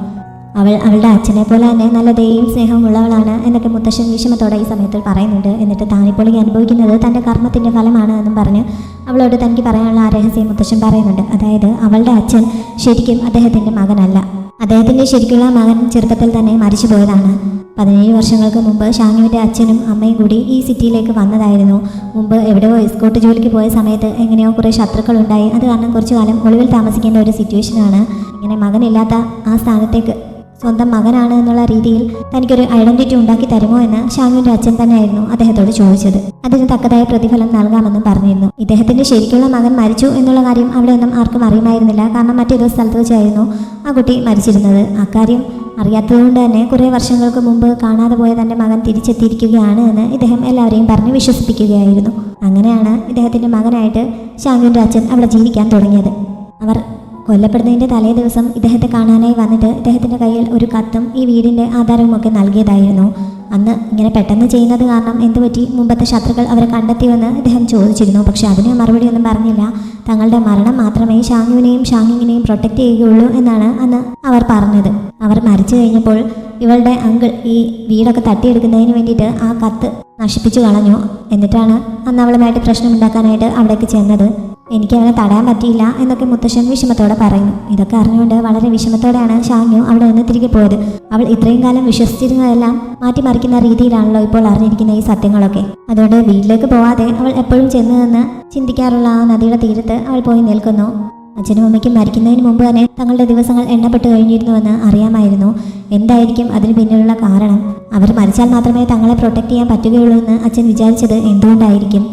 അവൾ അവളുടെ അച്ഛനെ പോലെ തന്നെ നല്ല ദയയും സ്നേഹവും ഉള്ളവളാണ് എന്നൊക്കെ മുത്തശ്ശൻ വിഷമത്തോടെ ഈ സമയത്ത് പറയുന്നുണ്ട്. എന്നിട്ട് താനിപ്പോൾ അനുഭവിക്കുന്നത് തൻ്റെ കർമ്മത്തിൻ്റെ ഫലമാണ് എന്നും പറഞ്ഞ് അവളോട് തനിക്ക് പറയാനുള്ള ആ രഹസ്യം മുത്തശ്ശൻ പറയുന്നുണ്ട്. അതായത് അവളുടെ അച്ഛൻ ശരിക്കും അദ്ദേഹത്തിൻ്റെ മകനല്ല. അദ്ദേഹത്തിൻ്റെ ശരിക്കുള്ള മകൻ ചെറുപ്പത്തിൽ തന്നെ മരിച്ചു പോയതാണ്. 17 വർഷങ്ങൾക്ക് മുമ്പ് ഷാങ്യുവിൻ്റെ അച്ഛനും അമ്മയും കൂടി ഈ സിറ്റിയിലേക്ക് വന്നതായിരുന്നു. മുമ്പ് എവിടെയോ എസ്കോട്ട് ജോലിക്ക് പോയ സമയത്ത് എങ്ങനെയോ കുറേ ശത്രുക്കളുണ്ടായി. അത് കാരണം കുറച്ചു കാലം ഒളിവിൽ താമസിക്കേണ്ട ഒരു സിറ്റുവേഷനാണ്. ഇങ്ങനെ മകനില്ലാത്ത ആ സ്ഥാനത്തേക്ക് സ്വന്തം മകനാണ് എന്നുള്ള രീതിയിൽ തനിക്കൊരു ഐഡന്റിറ്റി ഉണ്ടാക്കി തരുമോ എന്ന് ഷാങ്യുവിൻ്റെ അച്ഛൻ തന്നെയായിരുന്നു അദ്ദേഹത്തോട് ചോദിച്ചത്. അതിന് തക്കതായ പ്രതിഫലം നൽകാമെന്നും പറഞ്ഞിരുന്നു. ഇദ്ദേഹത്തിൻ്റെ ശരിക്കുള്ള മകൻ മരിച്ചു എന്നുള്ള കാര്യം അവിടെ ഒന്നും ആർക്കും അറിയുമായിരുന്നില്ല. കാരണം മറ്റേതോ സ്ഥലത്ത് വെച്ചായിരുന്നു ആ കുട്ടി മരിച്ചിരുന്നത്. അക്കാര്യം അറിയാത്തതുകൊണ്ട് തന്നെ കുറേ വർഷങ്ങൾക്ക് മുമ്പ് കാണാതെ പോയ തൻ്റെ മകൻ തിരിച്ചെത്തിയിരിക്കുകയാണ് എന്ന് ഇദ്ദേഹം എല്ലാവരെയും പറഞ്ഞ് വിശ്വസിപ്പിക്കുകയായിരുന്നു. അങ്ങനെയാണ് ഇദ്ദേഹത്തിൻ്റെ മകനായിട്ട് ഷാങ്യുവിൻ്റെ അച്ഛൻ അവിടെ ജീവിക്കാൻ തുടങ്ങിയത്. അവർ കൊല്ലപ്പെടുന്നതിൻ്റെ തലേ ദിവസം ഇദ്ദേഹത്തെ കാണാനായി വന്നിട്ട് ഇദ്ദേഹത്തിൻ്റെ കയ്യിൽ ഒരു കത്തും ഈ വീടിൻ്റെ ആധാരവുമൊക്കെ നൽകിയതായിരുന്നു. അന്ന് ഇങ്ങനെ പെട്ടെന്ന് ചെയ്യുന്നത് കാരണം എന്തുപറ്റി, മുമ്പത്തെ ശത്രുക്കൾ അവരെ കണ്ടെത്തിയെന്ന് ഇദ്ദേഹം ചോദിച്ചിരുന്നു. പക്ഷെ അതിന് മറുപടിയൊന്നും പറഞ്ഞില്ല. തങ്ങളുടെ മരണം മാത്രമേ ഷാങ്യുവിനെയും ഷാങ്യുവിനെയും പ്രൊട്ടക്റ്റ് ചെയ്യുകയുള്ളൂ എന്നാണ് അന്ന് അവർ പറഞ്ഞത്. അവർ മരിച്ചു കഴിഞ്ഞപ്പോൾ ഇവളുടെ അങ്കിൾ ഈ വീടൊക്കെ തട്ടിയെടുക്കുന്നതിന് വേണ്ടിയിട്ട് ആ കത്ത് നശിപ്പിച്ചു കളഞ്ഞു. എന്നിട്ടാണ് അന്ന് അവളുമായിട്ട് പ്രശ്നമുണ്ടാക്കാനായിട്ട് അവിടേക്ക് ചെന്നത്. എനിക്ക് അവനെ തടയാൻ പറ്റിയില്ല എന്നൊക്കെ മുത്തശ്ശൻ വിഷമത്തോടെ പറയുന്നു. ഇതൊക്കെ അറിഞ്ഞുകൊണ്ട് വളരെ വിഷമത്തോടെയാണ് ഷാങ്യു അവിടെ നിന്ന് തിരികെ പോയത്. അവൾ ഇത്രയും കാലം വിശ്വസിച്ചിരുന്നതെല്ലാം മാറ്റിമറിക്കുന്ന രീതിയിലാണല്ലോ ഇപ്പോൾ അറിഞ്ഞിരിക്കുന്ന ഈ സത്യങ്ങളൊക്കെ. അതുകൊണ്ട് വീട്ടിലേക്ക് പോവാതെ അവൾ എപ്പോഴും ചെന്ന് നിന്ന് ചിന്തിക്കാറുള്ള ആ നദിയുടെ തീരത്ത് അവൾ പോയി നിൽക്കുന്നു. അച്ഛനും അമ്മയ്ക്കും മരിക്കുന്നതിന് മുമ്പ് തന്നെ തങ്ങളുടെ ദിവസങ്ങൾ എണ്ണപ്പെട്ട് കഴിഞ്ഞിരുന്നുവെന്ന് അറിയാമായിരുന്നു. എന്തായിരിക്കും അതിന് പിന്നിലുള്ള കാരണം? അവർ മരിച്ചാൽ മാത്രമേ തങ്ങളെ പ്രൊട്ടക്റ്റ് ചെയ്യാൻ പറ്റുകയുള്ളൂ എന്ന് അച്ഛൻ വിചാരിച്ചത് എന്തുകൊണ്ടായിരിക്കും?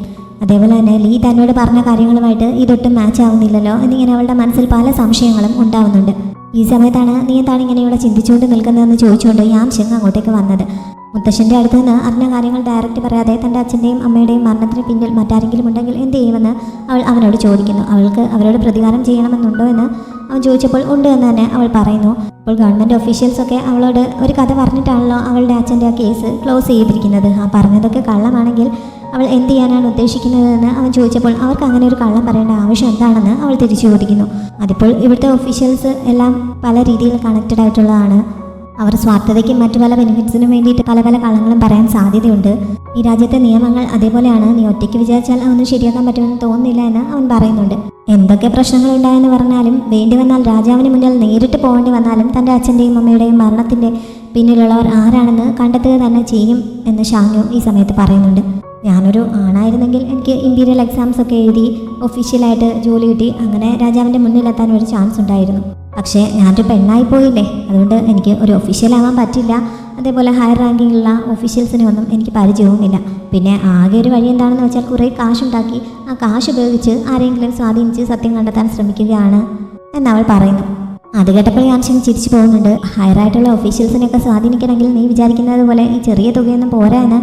അതേപോലെ തന്നെ ലീ തന്നോട് പറഞ്ഞ കാര്യങ്ങളുമായിട്ട് ഇതൊട്ടും മാച്ച് ആവുന്നില്ലല്ലോ എന്നിങ്ങനെ അവളുടെ മനസ്സിൽ പല സംശയങ്ങളും ഉണ്ടാവുന്നുണ്ട്. ഈ സമയത്താണ് നീ എന്താണ് ഇങ്ങനെയുള്ള ചിന്തിച്ചുകൊണ്ട് നിൽക്കുന്നതെന്ന് ചോദിച്ചുകൊണ്ട് യാം ഷെങ് അങ്ങോട്ടേക്ക് വന്നത്. മുത്തശ്ശൻ്റെ അടുത്ത് നിന്ന് അറിഞ്ഞ കാര്യങ്ങൾ ഡയറക്റ്റ് പറയാതെ തൻ്റെ അച്ഛൻ്റെയും അമ്മയുടെയും മരണത്തിന് പിന്നിൽ മറ്റാരെങ്കിലും ഉണ്ടെങ്കിൽ എന്ത് ചെയ്യുമെന്ന് അവൾ അവനോട് ചോദിക്കുന്നു. അവൾക്ക് അവരോട് പ്രതികാരം ചെയ്യണമെന്നുണ്ടോ എന്ന് അവൻ ചോദിച്ചപ്പോൾ ഉണ്ട് എന്ന് തന്നെ അവൾ പറയുന്നു. അപ്പോൾ ഗവൺമെൻറ് ഒഫീഷ്യൽസൊക്കെ അവളോട് ഒരു കഥ പറഞ്ഞിട്ടാണല്ലോ അവളുടെ അച്ഛൻ്റെ ആ കേസ് ക്ലോസ് ചെയ്തിരിക്കുന്നത്. ആ പറഞ്ഞതൊക്കെ കള്ളമാണെങ്കിൽ അവൾ എന്ത് ചെയ്യാനാണ് ഉദ്ദേശിക്കുന്നതെന്ന് അവൻ ചോദിച്ചപ്പോൾ അവർക്ക് അങ്ങനെ ഒരു കള്ളം പറയേണ്ട ആവശ്യം എന്താണെന്ന് അവൾ തിരിച്ചു ചോദിക്കുന്നു. അതിപ്പോൾ ഇവിടുത്തെ ഒഫീഷ്യൽസ് എല്ലാം പല രീതിയിൽ കണക്റ്റഡ് ആയിട്ടുള്ളതാണ്. അവർ സ്വാർത്ഥതയ്ക്കും മറ്റു പല ബെനിഫിറ്റ്സിനും വേണ്ടിയിട്ട് പല പല കള്ളങ്ങളും പറയാൻ സാധ്യതയുണ്ട്. ഈ രാജ്യത്തെ നിയമങ്ങൾ അതേപോലെയാണ്. നീ ഒറ്റയ്ക്ക് വിചാരിച്ചാൽ അതൊന്നും ശരിയാക്കാൻ പറ്റുമെന്ന് തോന്നുന്നില്ല എന്ന് അവൻ പറയുന്നുണ്ട്. എന്തൊക്കെ പ്രശ്നങ്ങളുണ്ടായെന്ന് പറഞ്ഞാലും വേണ്ടി വന്നാൽ രാജാവിന് മുന്നിൽ നേരിട്ട് പോകേണ്ടി വന്നാലും തൻ്റെ അച്ഛൻ്റെയും അമ്മയുടെയും മരണത്തിൻ്റെ പിന്നിലുള്ളവർ ആരാണെന്ന് കണ്ടെത്തുക തന്നെ ചെയ്യും എന്ന് ഷാങ്യു ഈ സമയത്ത് പറയുന്നുണ്ട്. ഞാനൊരു ആണായിരുന്നെങ്കിൽ എനിക്ക് ഇമ്പീരിയൽ എക്സാംസ് ഒക്കെ എഴുതി ഒഫീഷ്യലായിട്ട് ജോലി കിട്ടി അങ്ങനെ രാജാവിൻ്റെ മുന്നിലെത്താൻ ഒരു ചാൻസ് ഉണ്ടായിരുന്നു. പക്ഷേ ഞാനൊരു പെണ്ണായി പോയില്ലേ, അതുകൊണ്ട് എനിക്ക് ഒരു ഒഫീഷ്യലാവാൻ പറ്റില്ല. അതേപോലെ ഹയർ റാങ്കിങ്ങിലുള്ള ഒഫീഷ്യൽസിനെ ഒന്നും എനിക്ക് പരിചയവുമില്ല. പിന്നെ ആകെ ഒരു വഴി എന്താണെന്ന് വെച്ചാൽ കുറേ കാശുണ്ടാക്കി ആ കാശ് ഉപയോഗിച്ച് ആരെങ്കിലും സ്വാധീനിച്ച് സത്യം കണ്ടെത്താൻ ശ്രമിക്കുകയാണ് എന്നവൾ പറയുന്നു. അത് കേട്ടപ്പോൾ യാം ഷെങ് ചിരിച്ചു പോകുന്നുണ്ട്. ഹയറായിട്ടുള്ള ഒഫീഷ്യൽസിനെയൊക്കെ സ്വാധീനിക്കണമെങ്കിൽ നീ വിചാരിക്കുന്നത് പോലെ ഈ ചെറിയ തുകയൊന്നും പോരാ എന്ന്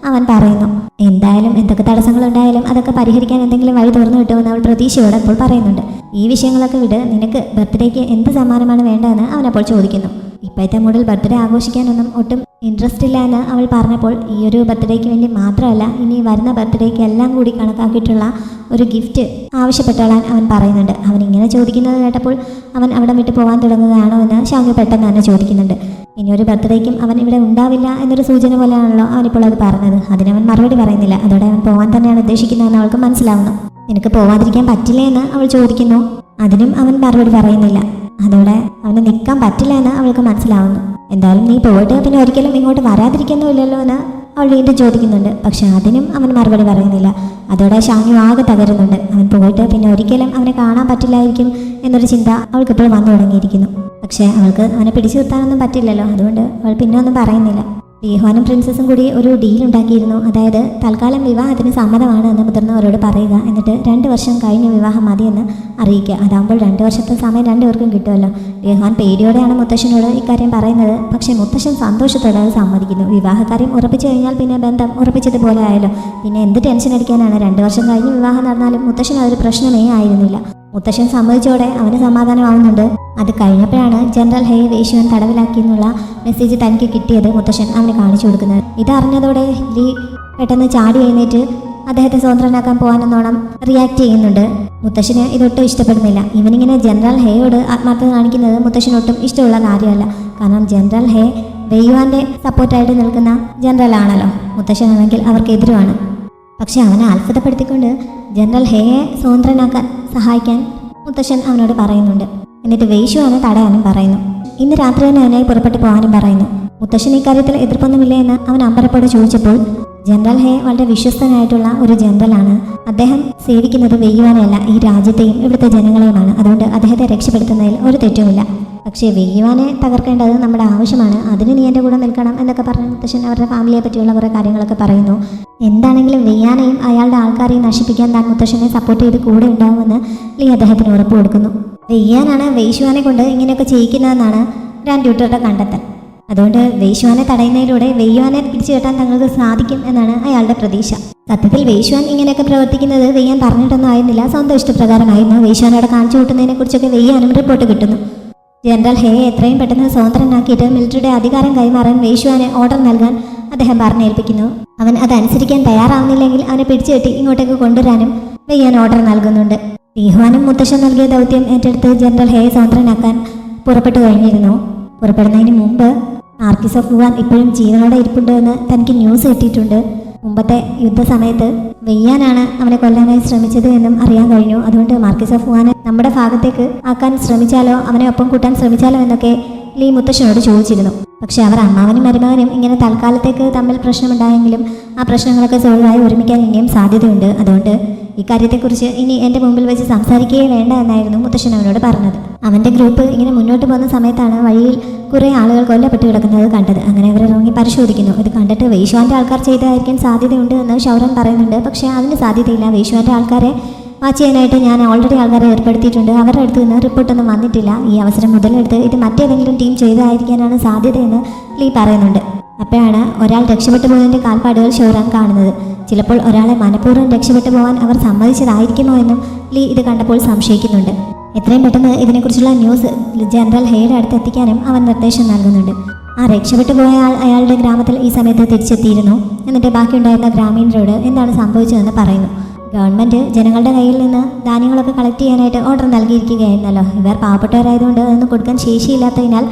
അവൻ പറയുന്നു. എന്തായാലും എന്തൊക്കെ തടസ്സങ്ങളുണ്ടായാലും അതൊക്കെ പരിഹരിക്കാൻ എന്തെങ്കിലും വഴി തുറന്നു കിട്ടുമെന്ന് അവൾ പ്രതീക്ഷയോടെ അപ്പോൾ പറയുന്നുണ്ട്. ഈ വിഷയങ്ങളൊക്കെ വിട്, നിനക്ക് ബർത്ത്ഡേക്ക് എന്ത് സമ്മാനമാണ് വേണ്ടതെന്ന് അവനപ്പോൾ ചോദിക്കുന്നു. ഇപ്പോഴത്തെ മൂഡിൽ ബർത്ത്ഡേ ആഘോഷിക്കാനൊന്നും ഒട്ടും ഇൻട്രസ്റ്റ് ഇല്ല എന്ന് അവൾ പറഞ്ഞപ്പോൾ ഈ ഒരു ബർത്ത്ഡേക്ക് വേണ്ടി മാത്രമല്ല ഇനി വരുന്ന ബർത്ത്ഡേക്ക് എല്ലാം കൂടി കണക്കാക്കിയിട്ടുള്ള ഒരു ഗിഫ്റ്റ് ആവശ്യപ്പെട്ടോളാൻ അവൻ പറയുന്നുണ്ട്. അവൻ ഇങ്ങനെ ചോദിക്കുന്നത് കേട്ടപ്പോൾ അവൻ അവിടെ വിട്ട് പോകാൻ തുടങ്ങുകയാണോ എന്ന് ഷാങ്യു പെട്ടെന്ന് തന്നെ ചോദിക്കുന്നുണ്ട്. ഇനിയൊരു ബർത്ത്ഡേക്കും അവൻ ഇവിടെ ഉണ്ടാവില്ല എന്നൊരു സൂചന പോലെയാണല്ലോ അവനിപ്പോൾ അത് പറഞ്ഞത്. അതിനവൻ മറുപടി പറയുന്നില്ല. അതോടെ അവൻ പോകാൻ തന്നെയാണ് ഉദ്ദേശിക്കുന്നതെന്ന് അവൾക്ക് മനസ്സിലാവുന്നു. നിനക്ക് പോവാതിരിക്കാൻ പറ്റില്ലേ എന്ന് അവൾ ചോദിക്കുന്നു. അതിനും അവൻ മറുപടി പറയുന്നില്ല. അതോടെ അവന് നിൽക്കാൻ പറ്റില്ല എന്ന് അവൾക്ക് മനസ്സിലാവുന്നു. എന്തായാലും നീ പോയിട്ട് പിന്നെ ഒരിക്കലും ഇങ്ങോട്ട് വരാതിരിക്കുന്നുമില്ലല്ലോ എന്ന് അവൾ വീണ്ടും ചോദിക്കുന്നുണ്ട്. പക്ഷെ അതിനും അവൻ മറുപടി പറയുന്നില്ല. അതോടെ ഷാങ്യു ആകെ തകരുന്നുണ്ട്. അവൻ പോയിട്ട് പിന്നെ ഒരിക്കലും അവനെ കാണാൻ പറ്റില്ലായിരിക്കും എന്നൊരു ചിന്ത അവൾക്കിപ്പോൾ വന്നു തുടങ്ങിയിരിക്കുന്നു. പക്ഷേ അവൾക്ക് അവനെ പിടിച്ചു നിർത്താനൊന്നും പറ്റില്ലല്ലോ. അതുകൊണ്ട് അവൾ പിന്നെ ഒന്നും പറയുന്നില്ല. ലീഹ്വാനും പ്രിൻസസും കൂടി ഒരു ഡീൽ ഉണ്ടാക്കിയിരുന്നു. അതായത് തൽക്കാലം വിവാഹത്തിന് സമ്മതമാണ് എന്ന് മുതിർന്നവരോട് പറയുക, എന്നിട്ട് 2 വർഷം കഴിഞ്ഞ് വിവാഹം മതിയെന്ന് അറിയിക്കുക. അതാകുമ്പോൾ 2 വർഷത്തെ സമയം രണ്ടുപേർക്കും കിട്ടുമല്ലോ. ലീഹ്വാൻ പേടിയോടെയാണ് മുത്തശ്ശനോട് ഇക്കാര്യം പറയുന്നത്. പക്ഷേ മുത്തശ്ശൻ സന്തോഷത്തോടെ അത് സമ്മതിക്കുന്നു. വിവാഹകാര്യം ഉറപ്പിച്ചു കഴിഞ്ഞാൽ പിന്നെ ബന്ധം ഉറപ്പിച്ചതുപോലെ ആയല്ലോ. പിന്നെ എന്ത് ടെൻഷൻ അടിക്കാനാണ്? 2 വർഷം കഴിഞ്ഞ് വിവാഹം നടന്നാലും മുത്തശ്ശൻ അതൊരു പ്രശ്നമേ ആയിരുന്നില്ല. മുത്തശ്ശൻ സമ്മതിച്ചോടെ അവന് സമാധാനമാവുന്നുണ്ട്. അത് കഴിഞ്ഞപ്പോഴാണ് ജനറൽ ഹേയെ വേശ്യവൻ തടവിലാക്കിയെന്നുള്ള മെസ്സേജ് തനിക്ക് കിട്ടിയത് മുത്തശ്ശൻ അവന് കാണിച്ചു കൊടുക്കുന്നത്. ഇതറിഞ്ഞതോടെ ലീ പെട്ടെന്ന് ചാടി എഴുന്നേറ്റ് അദ്ദേഹത്തെ സ്വതന്ത്രനാക്കാൻ പോകാനെന്നോണം റിയാക്ട് ചെയ്യുന്നുണ്ട്. മുത്തശ്ശന് ഇതൊട്ടും ഇഷ്ടപ്പെടുന്നില്ല. ഇവനിങ്ങനെ ജനറൽ ഹേയോട് ആത്മാർത്ഥത കാണിക്കുന്നത് മുത്തശ്ശനൊട്ടും ഇഷ്ടമുള്ള കാര്യമല്ല. കാരണം ജനറൽ ഹേ വെയ്യുവാൻ്റെ സപ്പോർട്ടായിട്ട് നിൽക്കുന്ന ജനറൽ ആണല്ലോ. മുത്തശ്ശനാണെങ്കിൽ അവർക്കെതിരുമാണ്. പക്ഷെ അവനെ അത്ഭുതപ്പെടുത്തിക്കൊണ്ട് ജനറൽ ഹേയെ സ്വതന്ത്രനാക്കാൻ സഹായിക്കാൻ മുത്തശ്ശൻ അവനോട് പറയുന്നുണ്ട്. എന്നിട്ട് വേശ്യുവാനെ തടയാനും പറയുന്നു. ഇന്ന് രാത്രി തന്നെ അവനായി പുറപ്പെട്ടു പോകാനും പറയുന്നു. മുത്തശ്ശൻ ഇക്കാര്യത്തിൽ എതിർപ്പൊന്നുമില്ല എന്ന് അവൻ അമ്പരപ്പോടെ ചോദിച്ചപ്പോൾ ജനറൽ ഹേ വളരെ വിശ്വസ്തനായിട്ടുള്ള ഒരു ജനറലാണ്. അദ്ദേഹം സേവിക്കുന്നത് വെയ്യുവാനെയല്ല ഈ രാജ്യത്തെയും ഇവിടുത്തെ ജനങ്ങളെയുമാണ്. അതുകൊണ്ട് അദ്ദേഹത്തെ രക്ഷപ്പെടുത്തുന്നതിൽ ഒരു തെറ്റുമില്ല. പക്ഷേ വെയ്യുവാനെ തകർക്കേണ്ടത് നമ്മുടെ ആവശ്യമാണ്. അതിന് നീ എൻ്റെ കൂടെ നിൽക്കണം എന്നൊക്കെ പറഞ്ഞ് മുത്തശ്ശൻ അവരുടെ ഫാമിലിയെ പറ്റിയുള്ള കുറേ കാര്യങ്ങളൊക്കെ പറയുന്നു. എന്താണെങ്കിലും വെയ്യാനെയും അയാളുടെ ആൾക്കാരെയും നശിപ്പിക്കാൻ താൻ മുത്തശ്ശനെ സപ്പോർട്ട് ചെയ്ത് കൂടെ ഉണ്ടാകുമെന്ന് ലീ അദ്ദേഹത്തിന് ഉറപ്പ് കൊടുക്കുന്നു. വെയ്യാനാണ് വേശ്യുവാനെ കൊണ്ട് ഇങ്ങനെയൊക്കെ ചെയ്യിക്കുന്നതെന്നാണ് ഗ്രാൻഡ് ട്യൂട്ടറുടെ കണ്ടെത്തൽ. അതുകൊണ്ട് വേശ്യുവാനെ തടയുന്നതിലൂടെ വെയ്യുവാനെ പിടിച്ചു കെട്ടാൻ തങ്ങൾക്ക് സാധിക്കും എന്നാണ് അയാളുടെ പ്രതീക്ഷ. സത്യത്തിൽ വേശ്യുവാൻ ഇങ്ങനെയൊക്കെ പ്രവർത്തിക്കുന്നത് വെയ്യാൻ പറഞ്ഞിട്ടൊന്നും ആയിരുന്നില്ല. സ്വന്തം ഇഷ്ടപ്രകാരമായിരുന്നു. വേശ്യുവാനോടെ കാണിച്ചു കൂട്ടുന്നതിനെ കുറിച്ചൊക്കെ വെയ്യാനും റിപ്പോർട്ട് കിട്ടുന്നു. ജനറൽ ഹേയെ എത്രയും പെട്ടെന്ന് സ്വതന്ത്രനാക്കിയിട്ട് മിലിറ്ററിയുടെ അധികാരം കൈമാറാൻ വേശ്യുവാനെ ഓർഡർ നൽകാൻ അദ്ദേഹം പറഞ്ഞേൽപ്പിക്കുന്നു. അവൻ അതനുസരിക്കാൻ തയ്യാറാവുന്നില്ലെങ്കിൽ അവനെ പിടിച്ചു കെട്ടി ഇങ്ങോട്ടേക്ക് കൊണ്ടുവരാനും വെയ്യാൻ ഓർഡർ നൽകുന്നുണ്ട്. ലീഹ്വാനും മുത്തശ്ശൻ നൽകിയ ദൗത്യം ഏറ്റെടുത്ത് ജനറൽ ഹേയെ സ്വതന്ത്രനാക്കാൻ പുറപ്പെട്ടു കഴിഞ്ഞിരുന്നു. പുറപ്പെടുന്നതിന് മുമ്പ് ആർക്കിസ് ഓഫ് വുവാൻ ഇപ്പോഴും ജീവനോടെ ഇരിപ്പുണ്ട് എന്ന് തനിക്ക് ന്യൂസ് കിട്ടിയിട്ടുണ്ട്. മുമ്പത്തെ യുദ്ധസമയത്ത് വെയ്യാനാണ് അവനെ കൊല്ലാനായി ശ്രമിച്ചത് എന്നും അറിയാൻ കഴിഞ്ഞു. അതുകൊണ്ട് മാർക്കിസ് ഓഫ് വുവാനെ നമ്മുടെ ഭാഗത്തേക്ക് ആക്കാൻ ശ്രമിച്ചാലോ, അവനെ ഒപ്പം കൂട്ടാൻ ശ്രമിച്ചാലോ എന്നൊക്കെ ലീ മുത്തശ്ശനോട് ചോദിച്ചിരുന്നു. പക്ഷെ അവർ അമ്മാവനും മരുമകനും ഇങ്ങനെ തൽക്കാലത്തേക്ക് തമ്മിൽ പ്രശ്നമുണ്ടായെങ്കിലും ആ പ്രശ്നങ്ങളൊക്കെ സോൾവായി ഒരുമിക്കാൻ ഇനിയും സാധ്യതയുണ്ട്. അതുകൊണ്ട് ഇക്കാര്യത്തെക്കുറിച്ച് ഇനി എൻ്റെ മുമ്പിൽ വെച്ച് സംസാരിക്കുകയേ വേണ്ട എന്നായിരുന്നു മുത്തശ്ശൻ അവനോട് പറഞ്ഞത്. അവൻ്റെ ഗ്രൂപ്പ് ഇങ്ങനെ മുന്നോട്ട് പോകുന്ന സമയത്താണ് വഴിയിൽ കുറേ ആളുകൾ കൊല്ലപ്പെട്ട് കിടക്കുന്നത് കണ്ടത്. അങ്ങനെ അവർ ഇറങ്ങി പരിശോധിക്കുന്നു. ഇത് കണ്ടിട്ട് വെയ്ഷുവാൻ്റെ ആൾക്കാർ ചെയ്തതായിരിക്കാൻ സാധ്യതയുണ്ട് എന്ന് ഷൗറൻ പറയുന്നുണ്ട്. പക്ഷേ അതിന് സാധ്യതയില്ല. വെയ്ഷുവാൻ്റെ ആൾക്കാരെ വാച്ച് ചെയ്യാനായിട്ട് ഞാൻ ഓൾറെഡി ആൾക്കാരെ ഏർപ്പെടുത്തിയിട്ടുണ്ട്. അവരുടെ അടുത്ത് നിന്ന് റിപ്പോർട്ടൊന്നും വന്നിട്ടില്ല. ഈ അവസരം മുതലെടുത്ത് ഇത് മറ്റേതെങ്കിലും ടീം ചെയ്തതായിരിക്കാനാണ് സാധ്യതയെന്ന് ലീ പറയുന്നുണ്ട്. അപ്പോഴാണ് ഒരാൾ രക്ഷപ്പെട്ടു പോയതിൻ്റെ കാൽപ്പാടുകൾ ഷൗറൻ കാണുന്നത്. ചിലപ്പോൾ ഒരാളെ മനഃപൂർവ്വം രക്ഷപ്പെട്ടു പോകാൻ അവർ സമ്മതിച്ചതായിരിക്കുമോ എന്നും ലീ ഇത് കണ്ടപ്പോൾ സംശയിക്കുന്നുണ്ട്. എത്രയും പെട്ടെന്ന് ഇതിനെക്കുറിച്ചുള്ള ന്യൂസ് ജനറൽ ഹെയുടെ അടുത്ത് എത്തിക്കാനും അവൻ നിർദ്ദേശം നൽകുന്നുണ്ട്. ആ രക്ഷപ്പെട്ടു പോയ ആൾ അയാളുടെ ഗ്രാമത്തിൽ ഈ സമയത്ത് തിരിച്ചെത്തിയിരുന്നു. എന്നിട്ട് ബാക്കിയുണ്ടായിരുന്ന ഗ്രാമീണരോട് എന്താണ് സംഭവിച്ചതെന്ന് പറയുന്നു. ഗവൺമെൻറ് ജനങ്ങളുടെ കയ്യിൽ നിന്ന് ധാന്യങ്ങളൊക്കെ കളക്ട് ചെയ്യാനായിട്ട് ഓർഡർ നൽകിയിരിക്കുകയായിരുന്നല്ലോ. ഇവർ പാവപ്പെട്ടവരായതുകൊണ്ട് അതൊന്നും കൊടുക്കാൻ ശേഷിയില്ലാത്തതിനാൽ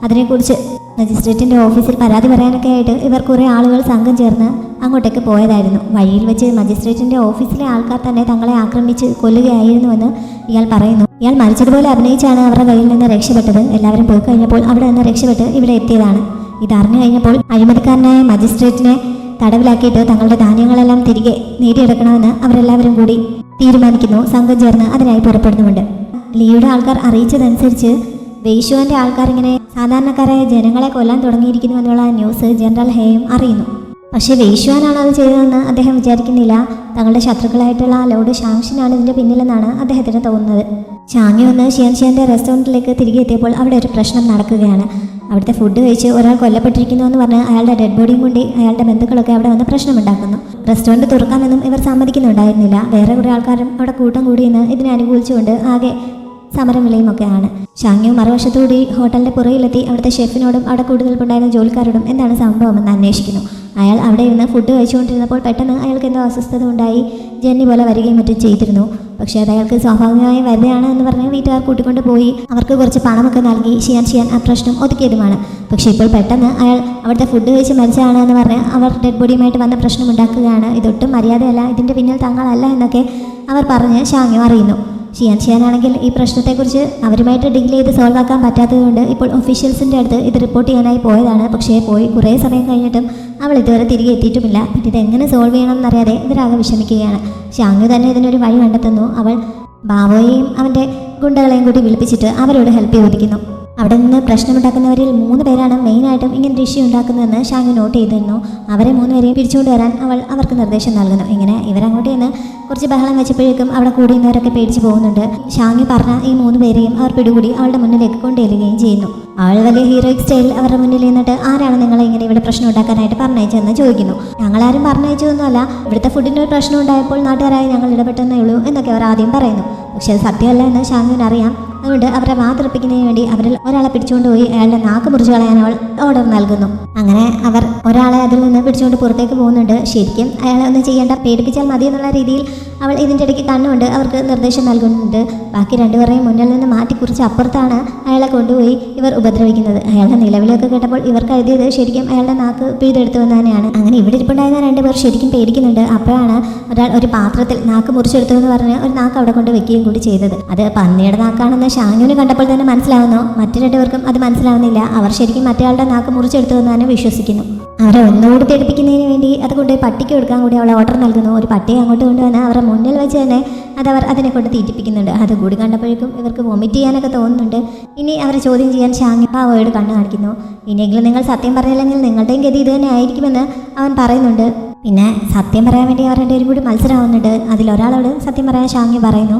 അതിനെക്കുറിച്ച് മജിസ്ട്രേറ്റിൻ്റെ ഓഫീസിൽ പരാതി പറയാനൊക്കെ ആയിട്ട് ഇവർ കുറേ ആളുകൾ സംഘം ചേർന്ന് അങ്ങോട്ടേക്ക് പോയതായിരുന്നു. വഴിയിൽ വെച്ച് മജിസ്ട്രേറ്റിൻ്റെ ഓഫീസിലെ ആൾക്കാർ തന്നെ തങ്ങളെ ആക്രമിച്ച് കൊല്ലുകയായിരുന്നുവെന്ന് ഇയാൾ പറയുന്നു. ഇയാൾ മരിച്ചതുപോലെ അഭിനയിച്ചാണ് അവരുടെ കയ്യിൽ നിന്ന് രക്ഷപ്പെട്ടത്. എല്ലാവരും പോയി കഴിഞ്ഞപ്പോൾ അവിടെ നിന്ന് രക്ഷപ്പെട്ട് ഇവിടെ എത്തിയതാണ്. ഇതറിഞ്ഞു കഴിഞ്ഞപ്പോൾ അഴിമതിക്കാരനായ മജിസ്ട്രേറ്റിനെ തടവിലാക്കിയിട്ട് തങ്ങളുടെ ധാന്യങ്ങളെല്ലാം തിരികെ നേടിയെടുക്കണമെന്ന് അവരെല്ലാവരും കൂടി തീരുമാനിക്കുന്നു. സംഘം ചേർന്ന് അതിനായി പുറപ്പെടുന്നുമുണ്ട്. ലീയുടെ ആൾക്കാർ അറിയിച്ചതനുസരിച്ച് വെയ്ഷുവാൻ്റെ ആൾക്കാർ ഇങ്ങനെ സാധാരണക്കാരായ ജനങ്ങളെ കൊല്ലാൻ തുടങ്ങിയിരിക്കുന്നു എന്നുള്ള ന്യൂസ് ജനറൽ ഹേയും അറിയുന്നു. പക്ഷേ വെയ്ഷുവാനാണ് അത് ചെയ്തതെന്ന് അദ്ദേഹം വിചാരിക്കുന്നില്ല. തങ്ങളുടെ ശത്രുക്കളായിട്ടുള്ള ലോർഡ് ഷാങ്ഷിനാണ് ഇതിൻ്റെ പിന്നിലെന്നാണ് അദ്ദേഹത്തിന് തോന്നുന്നത്. ഷാങ്ങി വന്ന് ഷിയാൻഷിയാൻ്റെ റെസ്റ്റോറൻറ്റിലേക്ക് തിരികെ എത്തിയപ്പോൾ അവിടെ ഒരു പ്രശ്നം നടക്കുകയാണ്. അവിടുത്തെ ഫുഡ് കഴിച്ച് ഒരാൾ കൊല്ലപ്പെട്ടിരിക്കുന്നു എന്ന് പറഞ്ഞ് അയാളുടെ ഡെഡ് ബോഡിയും കൊണ്ട് അയാളുടെ ബന്ധുക്കളൊക്കെ അവിടെ വന്ന് പ്രശ്നമുണ്ടാക്കുന്നു. റെസ്റ്റോറൻറ്റ് തുറക്കാമെന്നും ഇവർ സമ്മതിക്കുന്നുണ്ടായിരുന്നില്ല. വേറെ കുറേ ആൾക്കാരും അവിടെ കൂട്ടം കൂടിയെന്ന് ഇതിനെ അനുകൂലിച്ചുകൊണ്ട് ആകെ സമരം വിലയുമൊക്കെയാണ്. ഷാങ്യു മറുവശത്തുകൂടി ഹോട്ടലിൻ്റെ പുറയിലെത്തി അവിടുത്തെ ഷെഫിനോടും അവിടെ കൂടുതലുണ്ടായിരുന്ന ജോലിക്കാരോടും എന്താണ് സംഭവമെന്ന് അന്വേഷിക്കുന്നു. അയാൾ അവിടെ ഇരുന്ന് ഫുഡ് കഴിച്ചുകൊണ്ടിരുന്നപ്പോൾ പെട്ടെന്ന് അയാൾക്ക് എന്തോ അസ്വസ്ഥത ഉണ്ടായി ജെന്നി പോലെ വരികയും മറ്റും ചെയ്തിരുന്നു. പക്ഷേ അത് അയാൾക്ക് സ്വാഭാവികമായി വരുന്നതാണ് എന്ന് പറഞ്ഞ് വീട്ടുകാർ കൂട്ടിക്കൊണ്ട് പോയി അവർക്ക് കുറച്ച് പണമൊക്കെ നൽകി ഷിയാൻ ആ പ്രശ്നം ഒതുക്കിയതുമാണ്. പക്ഷേ ഇപ്പോൾ പെട്ടെന്ന് അയാൾ അവിടുത്തെ ഫുഡ് കഴിച്ച് മരിച്ചതാണ് എന്ന് പറഞ്ഞ് അവർ ഡെഡ് ബോഡിയുമായിട്ട് വന്ന പ്രശ്നം ഉണ്ടാക്കുകയാണ്. ഇതൊട്ടും മര്യാദയല്ല, ഇതിൻ്റെ പിന്നിൽ തങ്ങളല്ല എന്നൊക്കെ അവർ പറഞ്ഞ് ഷാങ്യു അറിയുന്നു. ഷിയാനാണെങ്കിൽ ഈ പ്രശ്നത്തെക്കുറിച്ച് അവരുമായിട്ട് ഡീൽ ചെയ്ത് സോൾവ് ആക്കാൻ പറ്റാത്തതുകൊണ്ട് ഇപ്പോൾ ഒഫീഷ്യൽസിൻ്റെ അടുത്ത് ഇത് റിപ്പോർട്ട് ചെയ്യാനായി പോയതാണ്. പക്ഷേ പോയി കുറേ സമയം കഴിഞ്ഞിട്ടും അവൾ ഇതുവരെ തിരികെ എത്തിയിട്ടുമില്ല. പിന്നെ ഇതെങ്ങനെ സോൾവ് ചെയ്യണമെന്നറിയാതെ ഇവരാകെ വിഷമിക്കുകയാണ്. ഷാങ്യു തന്നെ ഇതിനൊരു വഴി കണ്ടെത്തുന്നു. അവൾ ബാവോയെയും അവൻ്റെ ഗുണ്ടകളെയും കൂടി വിളിപ്പിച്ചിട്ട് അവരോട് ഹെൽപ്പ് ചോദിക്കുന്നു. അവിടെ നിന്ന് പ്രശ്നമുണ്ടാക്കുന്നവരിൽ 3 പേരാണ് മെയിനായിട്ടും ഇങ്ങനെ ഇഷ്യൂ ഉണ്ടാക്കുന്നതെന്ന് ഷാങ്യു നോട്ട് ചെയ്തിരുന്നു. അവരെ 3 പേരെയും പിടിച്ചുകൊണ്ട് വരാൻ അവൾ അവർക്ക് നിർദ്ദേശം നൽകുന്നു. ഇങ്ങനെ ഇവരങ്ങോട്ട് നിന്ന് കുറച്ച് ബഹളം വെച്ചപ്പോഴേക്കും അവിടെ കൂടിയുന്നവരൊക്കെ പേടിച്ച് പോകുന്നുണ്ട്. ഷാങ്യു പറഞ്ഞ ഈ 3 പേരെയും അവർ പിടികൂടി അവളുടെ മുന്നിലേക്ക് കൊണ്ടുവരികയും ചെയ്യുന്നു. അവൾ വലിയ ഹീറോയിക് സ്റ്റൈലിൽ അവരുടെ മുന്നിൽ നിന്നിട്ട് ആരാണ് നിങ്ങളെ ഇങ്ങനെ ഇവിടെ പ്രശ്നം ഉണ്ടാക്കാനായിട്ട് പറഞ്ഞയച്ചതെന്ന് ചോദിക്കുന്നു. ഞങ്ങളാരും പറഞ്ഞയച്ചതൊന്നുമല്ല, ഇവിടുത്തെ ഫുഡിൻ്റെ ഒരു പ്രശ്നം ഉണ്ടായപ്പോൾ നാട്ടുകാരായി ഞങ്ങൾ ഇടപെട്ടെന്നേ ഉള്ളൂ എന്നൊക്കെ അവർ ആദ്യം പറയുന്നു. പക്ഷേ അത് സത്യമല്ല എന്ന് ഷാങ്യുവിന് അറിയാം. അതുകൊണ്ട് അവരെ വാതിറപ്പിക്കുന്നതിന് വേണ്ടി അവരിൽ ഒരാളെ പിടിച്ചുകൊണ്ട് പോയി അയാളുടെ നാക്ക് മുറിച്ച് കളയാൻ അവൾ ഓർഡർ നൽകുന്നു. അങ്ങനെ അവർ ഒരാളെ അതിൽ നിന്ന് പിടിച്ചുകൊണ്ട് പുറത്തേക്ക് പോകുന്നുണ്ട്. ശരിക്കും അയാളെ ഒന്നും ചെയ്യേണ്ട, പേടിപ്പിച്ചാൽ മതി എന്നുള്ള രീതിയിൽ അവൾ ഇതിൻ്റെ ഇടയ്ക്ക് കണ്ണുകൊണ്ട് അവർക്ക് നിർദ്ദേശം നൽകുന്നുണ്ട്. ബാക്കി 2 പേരെയും മുന്നിൽ നിന്ന് മാറ്റി കുറിച്ച് അപ്പുറത്താണ് അയാളെ കൊണ്ടുപോയി ഇവർ ഉപദ്രവിക്കുന്നത്. അയാളുടെ നിലവിലൊക്കെ കേട്ടപ്പോൾ ഇവർ കരുതിയത് ശരിക്കും അയാളുടെ നാക്ക് പിഴുതെടുത്തുവെന്ന് തന്നെയാണ്. അങ്ങനെ ഇവിടെ ഇരിപ്പുണ്ടായിരുന്ന 2 പേർ ശരിക്കും പേടിക്കുന്നുണ്ട്. അപ്പോഴാണ് ഒരാൾ ഒരു പാത്രത്തിൽ നാക്ക് മുറിച്ചെടുത്തു എന്ന് പറഞ്ഞ് ഒരു നാക്ക് അവിടെ കൊണ്ട് വെക്കുകയും കൂടി ചെയ്തത്. അത് പന്നിയുടെ നാക്കാണെന്ന് ഷാങ്യുവിന് കണ്ടപ്പോൾ തന്നെ മനസ്സിലാവുന്നു. മറ്റു 2 പേർക്കും അത് മനസ്സിലാവുന്നില്ല. അവർ ശരിക്കും മറ്റേയാളുടെ നാക്ക് മുറിച്ചെടുത്തുവെന്ന് തന്നെ വിശ്വസിക്കുന്നു. അവരെ ഒന്നുകൂടി പേടിപ്പിക്കുന്നതിന് വേണ്ടി അതുകൊണ്ട് പട്ടിക്ക് കൊടുക്കാൻ കൂടി അവൾ ഓർഡർ നൽകുന്നു. ഒരു പട്ടിയെ അങ്ങോട്ട് കൊണ്ടുവന്ന് അവരുടെ മുന്നിൽ വെച്ച് തന്നെ അതവർ അതിനെ കൊണ്ട് തീറ്റിപ്പിക്കുന്നുണ്ട്. അതുകൂടി കണ്ടപ്പോഴേക്കും ഇവർക്ക് വൊമിറ്റ് ചെയ്യാനൊക്കെ തോന്നുന്നുണ്ട്. ഇനി അവരെ ചോദ്യം ചെയ്യാൻ ഷാങ്യു പാവോയോട് കണ്ണു കാണിക്കുന്നു. ഇനിയെങ്കിലും നിങ്ങൾ സത്യം പറഞ്ഞില്ലെങ്കിൽ നിങ്ങളുടെയും ഗതി ഇത് തന്നെ ആയിരിക്കുമെന്ന് അവൻ പറയുന്നുണ്ട്. പിന്നെ സത്യം പറയാൻ വേണ്ടി അവർ 2 പേരും കൂടി മത്സരമാവുന്നുണ്ട്. അതിലൊരാളോട് സത്യം പറയാൻ ഷാങ്യു പറയുന്നു.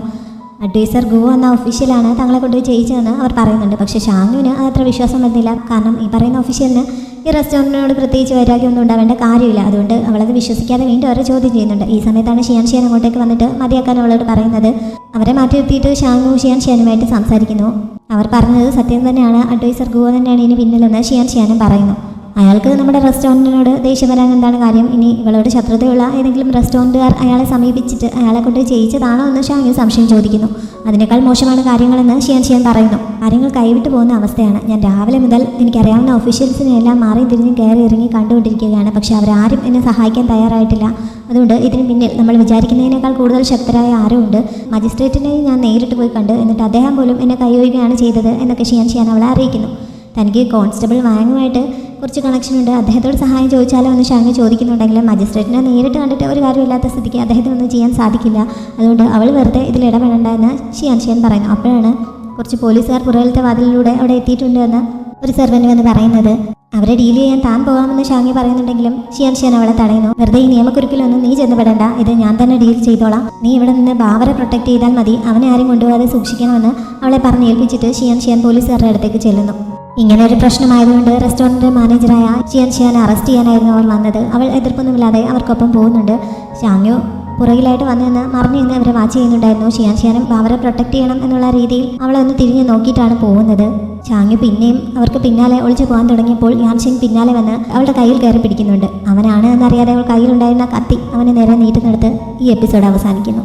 അഡ്വൈസർ ഗോ എന്ന ഒഫീഷ്യലാണ് തങ്ങളെ കൊണ്ടുപോയി ചെയ്യിച്ചതെന്ന് അവർ പറയുന്നുണ്ട്. പക്ഷേ ഷാങ്യുവിന് അതത്ര വിശ്വാസം വരുന്നില്ല. കാരണം ഈ പറയുന്ന ഒഫീഷ്യലിന് ഈ റെസ്റ്റോറൻറ്റിനോട് പ്രത്യേകിച്ച് വൈരാഗ്യമൊന്നും ഉണ്ടാവേണ്ട കാര്യമില്ല. അതുകൊണ്ട് അവളത് വിശ്വസിക്കാതെ വീണ്ടും അവരെ ചോദ്യം ചെയ്യുന്നുണ്ട്. ഈ സമയത്താണ് ഷിയാൻ അങ്ങോട്ടേക്ക് വന്നിട്ട് മതിയാക്കാൻ അവളോട് പറയുന്നത്. അവരെ മാറ്റി നിർത്തിയിട്ട് ഷാങ്യു ഷിയാനുമായിട്ട് സംസാരിക്കുന്നു. അവർ പറഞ്ഞത് സത്യം തന്നെയാണ്, അഡ്വൈസർ ഗോ തന്നെയാണ് ഇതിന് പിന്നിലെന്ന് ഷിയാനും പറയുന്നു. അയാൾക്ക് നമ്മുടെ റെസ്റ്റോറൻറ്റിനോട് ദേഷ്യം വരാൻ എന്താണ് കാര്യം? ഇനി ഇവളോട് ശത്രുതയുള്ള ഏതെങ്കിലും റെസ്റ്റോറൻറ്റുകാർ അയാളെ സമീപിച്ചിട്ട് അയാളെ കൊണ്ട് ചെയ്യിച്ചതാണോ എന്ന് ഷാങ് സംശയം ചോദിക്കുന്നു. അതിനേക്കാൾ മോശമാണ് കാര്യങ്ങളെന്ന് ഷിയാൻ പറയുന്നു. കാര്യങ്ങൾ കൈവിട്ട് പോകുന്ന അവസ്ഥയാണ്. ഞാൻ രാവിലെ മുതൽ എനിക്കറിയാവുന്ന ഒഫീഷ്യൽസിനെ എല്ലാം മാറി തിരിഞ്ഞ് കയറി ഇറങ്ങി കണ്ടുകൊണ്ടിരിക്കുകയാണ്. പക്ഷേ അവരാരും എന്നെ സഹായിക്കാൻ തയ്യാറായിട്ടില്ല. അതുകൊണ്ട് ഇതിന് പിന്നിൽ നമ്മൾ വിചാരിക്കുന്നതിനേക്കാൾ കൂടുതൽ ശക്തരായ ആരോ ഉണ്ട്. മജിസ്ട്രേറ്റിനെയും ഞാൻ നേരിട്ട് പോയി കണ്ട്, എന്നിട്ട് അദ്ദേഹം പോലും എന്നെ കൈയൊഴിയുകയാണ് ചെയ്തത് എന്നൊക്കെ ഷിയാൻ അവളെ അറിയിക്കുന്നു. തനിക്ക് കോൺസ്റ്റബിൾ വാങ്ങുമായിട്ട് കുറച്ച് കണക്ഷനുണ്ട്, അദ്ദേഹത്തോട് സഹായം ചോദിച്ചാലോ എന്ന് ഷാങ് ചോദിക്കുന്നുണ്ടെങ്കിലും മജിസ്ട്രേറ്റിനെ നേരിട്ട് കണ്ടിട്ട് ഒരു കാര്യമില്ലാത്ത സ്ഥിതിക്ക് അദ്ദേഹത്തിനൊന്നും ചെയ്യാൻ സാധിക്കില്ല. അതുകൊണ്ട് അവൾ വെറുതെ ഇതിൽ ഇടപെടേണ്ട എന്ന് ഷിയാൻ പറയുന്നു. അപ്പോഴാണ് കുറച്ച് പോലീസുകാർ പുറകിലത്തെ വാതിലിലൂടെ അവിടെ എത്തിയിട്ടുണ്ട് എന്ന് ഒരു സെർവൻറ്റ് വന്ന് പറയുന്നത്. അവരെ ഡീൽ ചെയ്യാൻ താൻ പോകാമെന്ന് ഷാങ് പറയുന്നുണ്ടെങ്കിലും ഷിയാൻ അവളെ തടയുന്നു. വെറുതെ ഈ നിയമക്കുരുക്കിലൊന്നും നീ ചെന്നപ്പെടേണ്ട, ഇത് ഞാൻ തന്നെ ഡീൽ ചെയ്തോളാം. നീ ഇവിടെ നിന്ന് ബാവറെ പ്രൊട്ടക്ട് ചെയ്താൽ മതി, അവനെ ആരും കൊണ്ടുപോകാതെ സൂക്ഷിക്കണമെന്ന് അവളെ പറഞ്ഞേൽപ്പിച്ചിട്ട് ഷിയാൻ പോലീസുകാരുടെ അടുത്തേക്ക് ചെല്ലുന്നു. ഇങ്ങനെ ഒരു പ്രശ്നമായതുകൊണ്ട് റെസ്റ്റോറൻറ്റ് മാനേജറായ ഷിയാൻ അറസ്റ്റ് ചെയ്യാനായിരുന്നു അവർ വന്നത്. അവൾ എതിർപ്പൊന്നുമില്ലാതെ അവർക്കൊപ്പം പോകുന്നുണ്ട്. ഷാങ് പുറകിലായിട്ട് വന്ന് മറിഞ്ഞു നിന്ന് അവരെ വാച്ച് ചെയ്യുന്നുണ്ടായിരുന്നു. ഷിയാനും അവരെ പ്രൊട്ടക്ട് ചെയ്യണം എന്നുള്ള രീതിയിൽ അവളെ ഒന്ന് തിരിഞ്ഞ് നോക്കിയിട്ടാണ് പോകുന്നത്. ഷാങ് പിന്നെയും അവർക്ക് പിന്നാലെ ഒളിച്ചു പോകാൻ തുടങ്ങിയപ്പോൾ യാൻഷെൻ പിന്നാലെ വന്ന് അവളുടെ കയ്യിൽ കയറി പിടിക്കുന്നുണ്ട്. അവനാണ് എന്നറിയാതെ അവൾ കയ്യിലുണ്ടായിരുന്ന കത്തി അവന് നേരെ നീട്ടുന്നിടത്ത് ഈ എപ്പിസോഡ് അവസാനിക്കുന്നു.